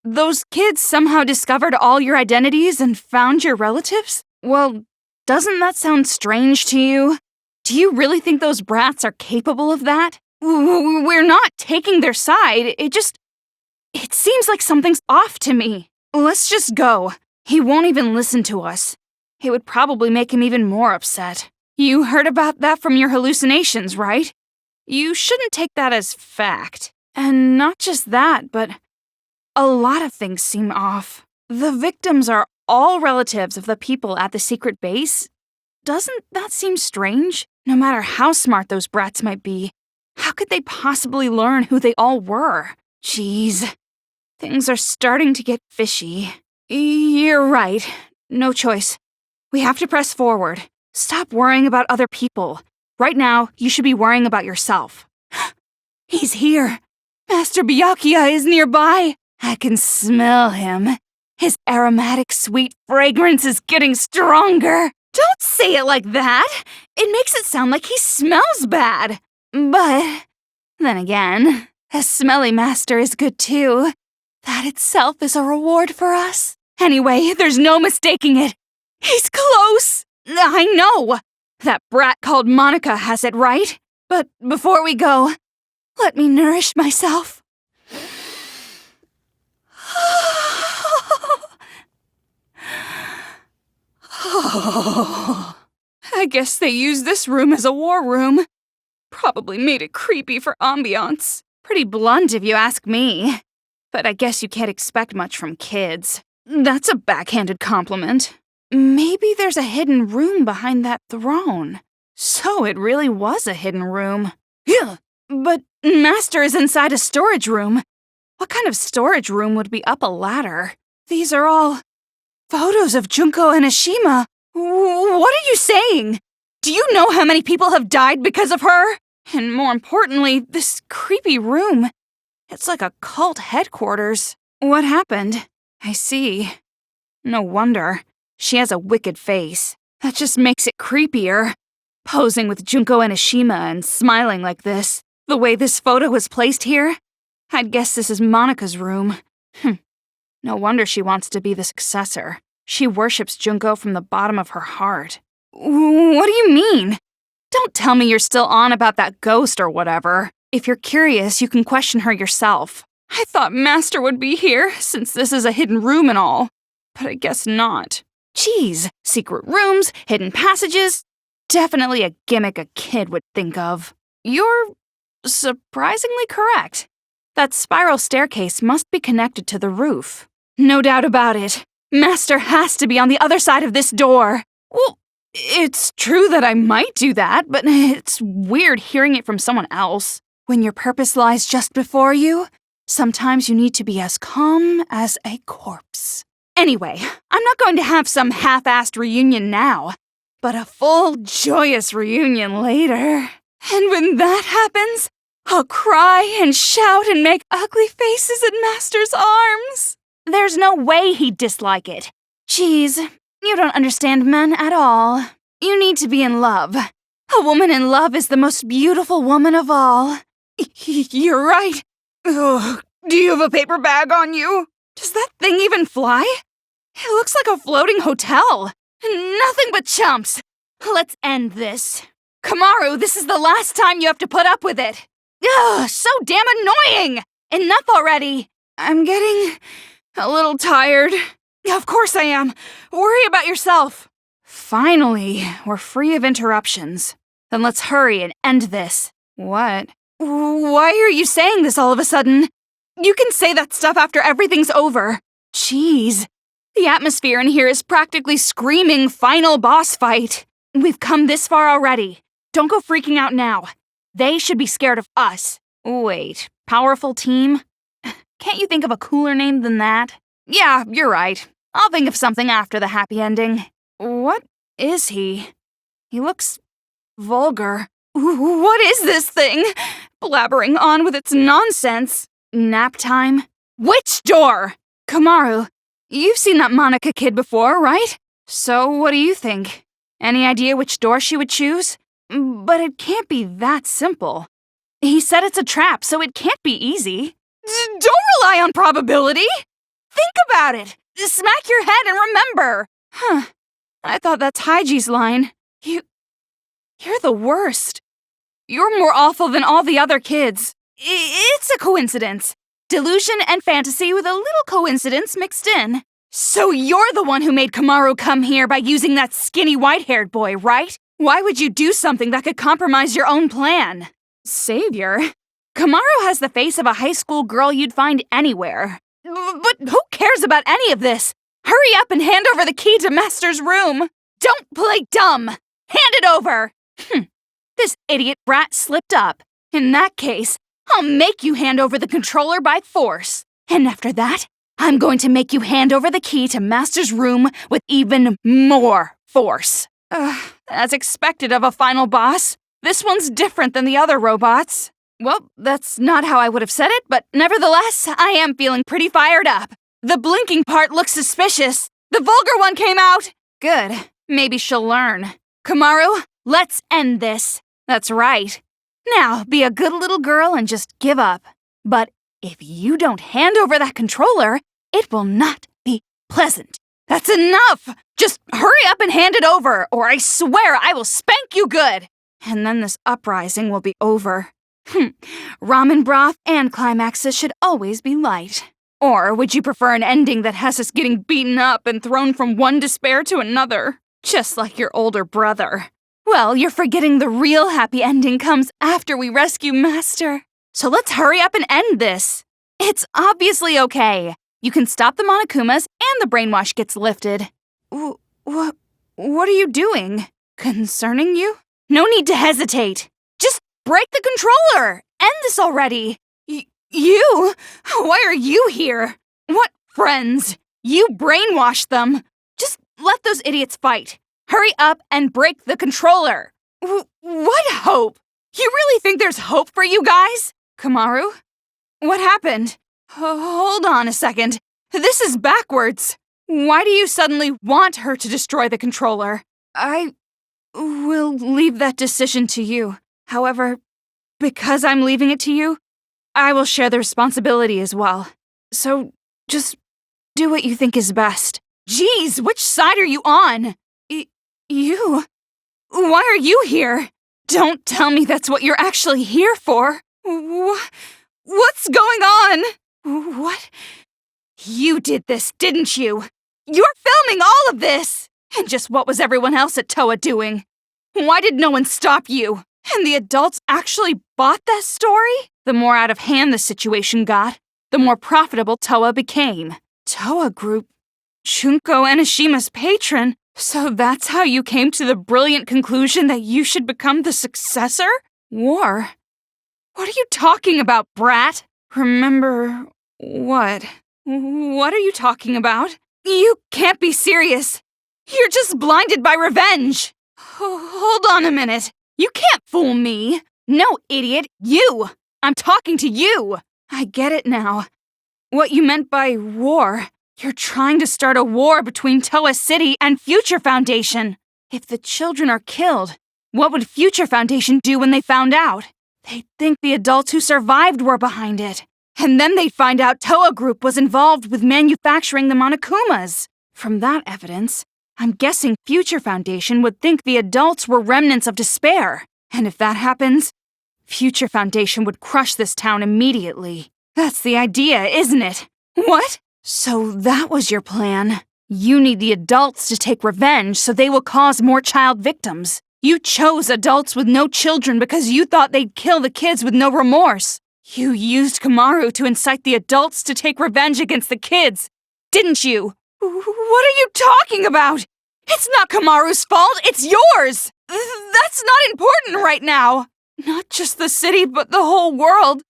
Speaker 1: those kids somehow discovered all your identities and found your relatives? Well, doesn't that sound strange to you? Do you really think those brats are capable of that? We're not taking their side, it seems like something's off to me. Let's just go. He won't even listen to us. It would probably make him even more upset. You heard about that from your hallucinations, right? You shouldn't take that as fact. And not just that, but a lot of things seem off. The victims are all relatives of the people at the secret base. Doesn't that seem strange? No matter how smart those brats might be, how could they possibly learn who they all were? Jeez, things are starting to get fishy. You're right. No choice. We have to press forward. Stop worrying about other people. Right now, you should be worrying about yourself. He's here. Master Byakuya is nearby. I can smell him. His aromatic, sweet fragrance is getting stronger. Don't say it like that. It makes it sound like he smells bad. But then again, a smelly master is good too. That itself is a reward for us. Anyway, there's no mistaking it. He's close. I know. That brat called Monica has it right. But before we go, let me nourish myself. I guess they used this room as a war room. Probably made it creepy for ambiance. Pretty blunt if you ask me. But I guess you can't expect much from kids. That's a backhanded compliment. Maybe there's a hidden room behind that throne. So it really was a hidden room. Yeah, but Master is inside a storage room. What kind of storage room would be up a ladder? These are all photos of Junko and Ashima. What are you saying? Do you know how many people have died because of her? And more importantly, this creepy room. It's like a cult headquarters. What happened? I see. No wonder. She has a wicked face. That just makes it creepier. Posing with Junko and Ashima and smiling like this. The way this photo was placed here, I'd guess this is Monica's room. No wonder she wants to be the successor. She worships Junko from the bottom of her heart. What do you mean? Don't tell me you're still on about that ghost or whatever. If you're curious, you can question her yourself. I thought Master would be here, since this is a hidden room and all. But I guess not. Geez, secret rooms, hidden passages. Definitely a gimmick a kid would think of. You're surprisingly correct. That spiral staircase must be connected to the roof. No doubt about it. Master has to be on the other side of this door. Well, it's true that I might do that, but it's weird hearing it from someone else. When your purpose lies just before you, sometimes you need to be as calm as a corpse. Anyway, I'm not going to have some half-assed reunion now, but a full, joyous reunion later. And when that happens, I'll cry and shout and make ugly faces at Master's arms. There's no way he'd dislike it. Jeez, you don't understand men at all. You need to be in love. A woman in love is the most beautiful woman of all. You're right. Ugh, do you have a paper bag on you? Does that thing even fly? It looks like a floating hotel. Nothing but chumps. Let's end this. Kamaru, this is the last time you have to put up with it. Ugh, so damn annoying! Enough already. I'm getting a little tired. Of course I am. Worry about yourself. Finally, we're free of interruptions. Then let's hurry and end this. What? Why are you saying this all of a sudden? You can say that stuff after everything's over. Jeez. The atmosphere in here is practically screaming final boss fight. We've come this far already. Don't go freaking out now. They should be scared of us. Wait, powerful team? Can't you think of a cooler name than that? Yeah, you're right. I'll think of something after the happy ending. What is he? He looks vulgar. What is this thing? Blabbering on with its nonsense. Nap time? Which door? Kamaru, you've seen that Monica kid before, right? So what do you think? Any idea which door she would choose? But it can't be that simple. He said it's a trap, so it can't be easy. Don't rely on probability! Think about it! Smack your head and remember! Huh. I thought that's Haiji's line. You're the worst. You're more awful than all the other kids. It's a coincidence. Delusion and fantasy with a little coincidence mixed in. So you're the one who made Kamaru come here by using that skinny white-haired boy, right? Why would you do something that could compromise your own plan? Savior? Kamaru has the face of a high school girl you'd find anywhere. But who cares about any of this? Hurry up and hand over the key to Master's room. Don't play dumb. Hand it over. This idiot brat slipped up. In that case, I'll make you hand over the controller by force. And after that, I'm going to make you hand over the key to Master's room with even more force. As expected of a final boss, this one's different than the other robots. Well, that's not how I would have said it, but nevertheless, I am feeling pretty fired up. The blinking part looks suspicious. The vulgar one came out. Good. Maybe she'll learn. Kamaru, let's end this. That's right. Now, be a good little girl and just give up. But if you don't hand over that controller, it will not be pleasant. That's enough! Just hurry up and hand it over, or I swear I will spank you good! And then this uprising will be over. Ramen broth and climaxes should always be light. Or would you prefer an ending that has us getting beaten up and thrown from one despair to another? Just like your older brother. Well, you're forgetting the real happy ending comes after we rescue Master. So let's hurry up and end this. It's obviously okay. You can stop the Monokumas and the brainwash gets lifted. What are you doing? Concerning you? No need to hesitate. Just break the controller! End this already! You? Why are you here? What friends? You brainwashed them. Just let those idiots fight. Hurry up and break the controller. What hope? You really think there's hope for you guys? Kamaru? What happened? Hold on a second. This is backwards. Why do you suddenly want her to destroy the controller? I will leave that decision to you. However, because I'm leaving it to you, I will share the responsibility as well. So, just do what you think is best. Geez, which side are you on? You? Why are you here? Don't tell me that's what you're actually here for. What's going on? What? You did this, didn't you? You're filming all of this! And just what was everyone else at Toa doing? Why did no one stop you? And the adults actually bought that story? The more out of hand the situation got, the more profitable Toa became. Toa Group? Junko Enishima's patron? So that's how you came to the brilliant conclusion that you should become the successor? War? What are you talking about, brat? Remember what? What are you talking about? You can't be serious. You're just blinded by revenge. Hold on a minute. You can't fool me. No, idiot, you. I'm talking to you. I get it now. What you meant by war. You're trying to start a war between Toa City and Future Foundation. If the children are killed, what would Future Foundation do when they found out? They'd think the adults who survived were behind it. And then they'd find out Toa Group was involved with manufacturing the Monokumas. From that evidence, I'm guessing Future Foundation would think the adults were remnants of despair. And if that happens, Future Foundation would crush this town immediately. That's the idea, isn't it? What? So that was your plan. You need the adults to take revenge so they will cause more child victims. You chose adults with no children because you thought they'd kill the kids with no remorse. You used Kamaru to incite the adults to take revenge against the kids, didn't you? What are you talking about? It's not Kamaru's fault, it's yours! That's not important right now! Not just the city, but the whole world.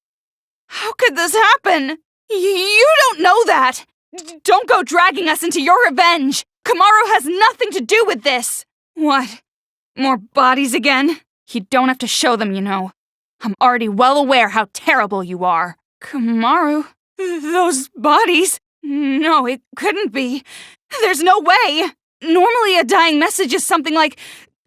Speaker 1: How could this happen? You don't know that! Don't go dragging us into your revenge! Kamaru has nothing to do with this! What? More bodies again? You don't have to show them, you know. I'm already well aware how terrible you are. Kamaru? Those bodies? No, it couldn't be. There's no way! Normally a dying message is something like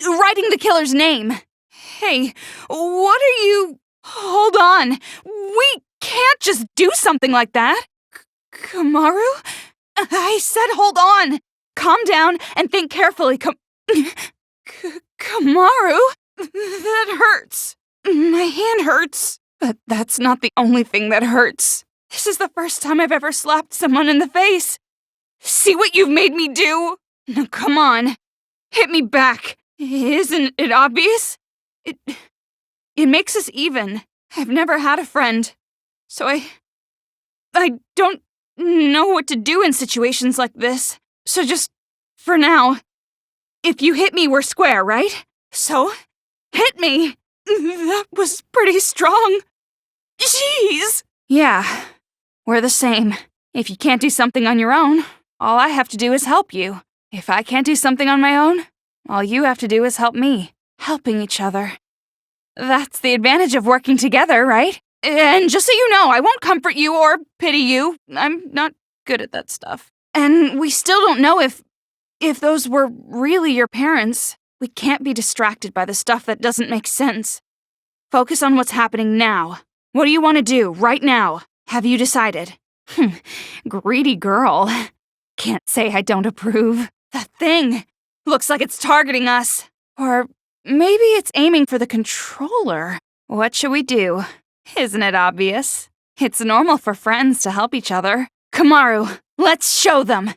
Speaker 1: writing the killer's name. Hey, what are you... Hold on. We can't just do something like that. Kamaru? I said hold on. Calm down and think carefully. Kamaru? That hurts. My hand hurts. But that's not the only thing that hurts. This is the first time I've ever slapped someone in the face. See what you've made me do? Now come on. Hit me back. Isn't it obvious? It makes us even. I've never had a friend. So I don't know what to do in situations like this. So just, for now, if you hit me, we're square, right? So, hit me! That was pretty strong. Jeez! Yeah, we're the same. If you can't do something on your own, all I have to do is help you. If I can't do something on my own, all you have to do is help me. Helping each other. That's the advantage of working together, right? And just so you know, I won't comfort you or pity you. I'm not good at that stuff. And we still don't know if those were really your parents. We can't be distracted by the stuff that doesn't make sense. Focus on what's happening now. What do you want to do right now? Have you decided? Greedy girl. Can't say I don't approve. That thing looks like it's targeting us. Or maybe it's aiming for the controller. What should we do? Isn't it obvious? It's normal for friends to help each other. Kamaru, let's show them.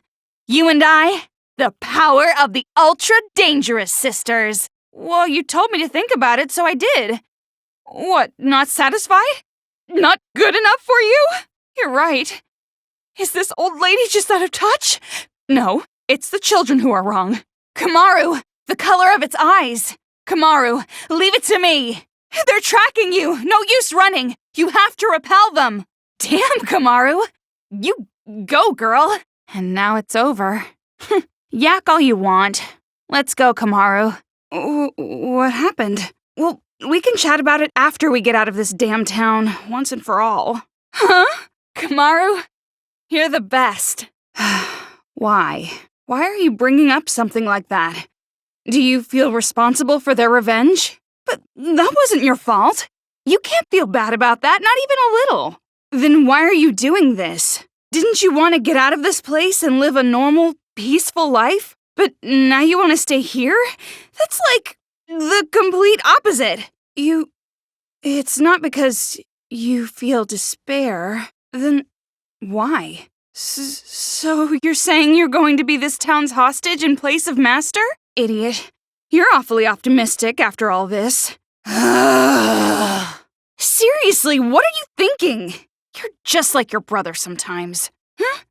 Speaker 1: You and I, the power of the ultra-dangerous sisters. Well, you told me to think about it, so I did. What, not satisfied? Not good enough for you? You're right. Is this old lady just out of touch? No, it's the children who are wrong. Kamaru, the color of its eyes. Kamaru, leave it to me. They're tracking you. No use running. You have to repel them. Damn, Kamaru. You go, girl. And now it's over. Yak all you want. Let's go, Kamaru. What happened? Well, we can chat about it after we get out of this damn town, once and for all. Huh? Kamaru? You're the best. Why? Why are you bringing up something like that? Do you feel responsible for their revenge? But that wasn't your fault. You can't feel bad about that, not even a little. Then why are you doing this? Didn't you want to get out of this place and live a normal, peaceful life? But now you want to stay here? That's like the complete opposite. It's not because you feel despair. Then why? So you're saying you're going to be this town's hostage in place of Master? Idiot. You're awfully optimistic after all this. Seriously, what are you thinking? You're just like your brother sometimes. Huh?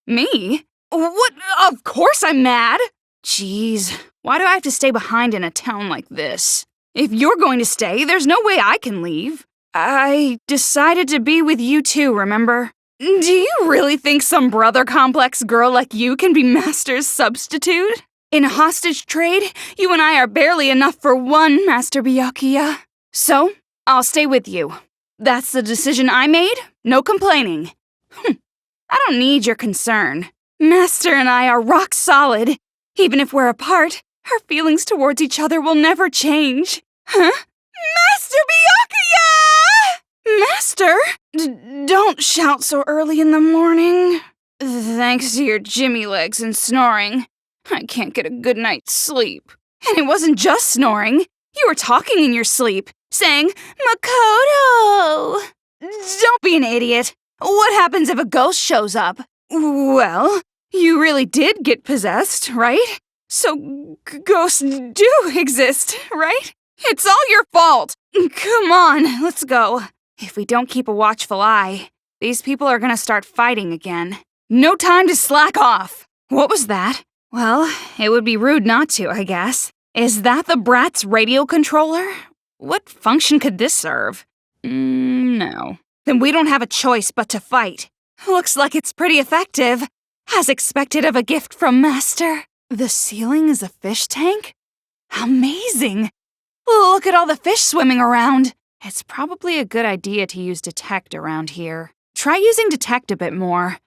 Speaker 1: Me? What? Of course I'm mad! Jeez, why do I have to stay behind in a town like this? If you're going to stay, there's no way I can leave. I decided to be with you too, remember? Do you really think some brother complex girl like you can be Master's substitute? In a hostage trade, you and I are barely enough for one, Master Byakuya. So, I'll stay with you. That's the decision I made, no complaining. I don't need your concern. Master and I are rock solid. Even if we're apart, our feelings towards each other will never change. Huh? Master Byakuya! Master? Don't shout so early in the morning. Thanks to your Jimmy legs and snoring, I can't get a good night's sleep. And it wasn't just snoring. You were talking in your sleep, saying, Makoto! Don't be an idiot. What happens if a ghost shows up? Well, you really did get possessed, right? So ghosts do exist, right? It's all your fault. Come on, let's go. If we don't keep a watchful eye, these people are gonna start fighting again. No time to slack off. What was that? Well, it would be rude not to, I guess. Is that the brat's radio controller? What function could this serve? No. Then we don't have a choice but to fight. Looks like it's pretty effective. As expected of a gift from Master. The ceiling is a fish tank? Amazing! Look at all the fish swimming around. It's probably a good idea to use detect around here. Try using detect a bit more.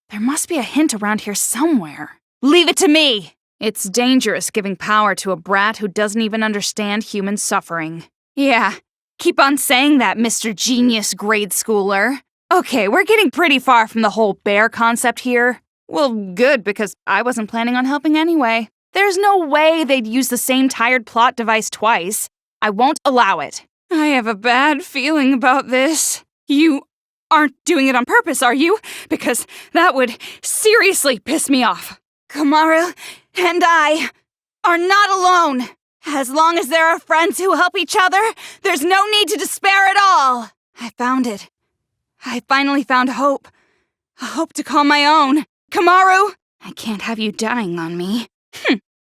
Speaker 1: There must be a hint around here somewhere. Leave it to me! It's dangerous giving power to a brat who doesn't even understand human suffering. Yeah, keep on saying that, Mr. Genius grade schooler. Okay, we're getting pretty far from the whole bear concept here. Well, good, because I wasn't planning on helping anyway. There's no way they'd use the same tired plot device twice. I won't allow it. I have a bad feeling about this. You aren't doing it on purpose, are you? Because that would seriously piss me off. Komaru and I are not alone. As long as there are friends who help each other, there's no need to despair at all. I found it. I finally found hope. A hope to call my own. Komaru! I can't have you dying on me.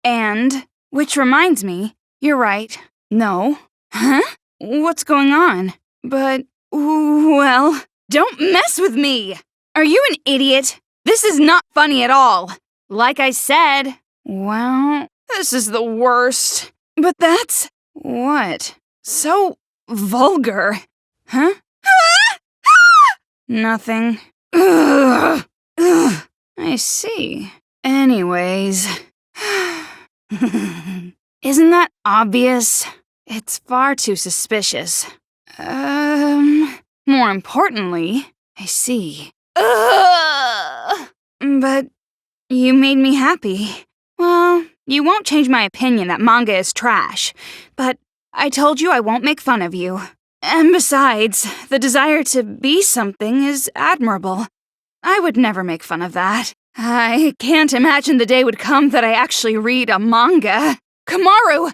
Speaker 1: And, which reminds me, you're right. No. Huh? What's going on? But, well, don't mess with me! Are you an idiot? This is not funny at all. Like I said, well, this is the worst. But that's... what? So vulgar. Huh? Nothing. Ugh. Ugh. I see. Anyways... Isn't that obvious? It's far too suspicious. More importantly, I see. But you made me happy. Well, you won't change my opinion that manga is trash, but I told you I won't make fun of you. And besides, the desire to be something is admirable. I would never make fun of that. I can't imagine the day would come that I actually read a manga. Komaru!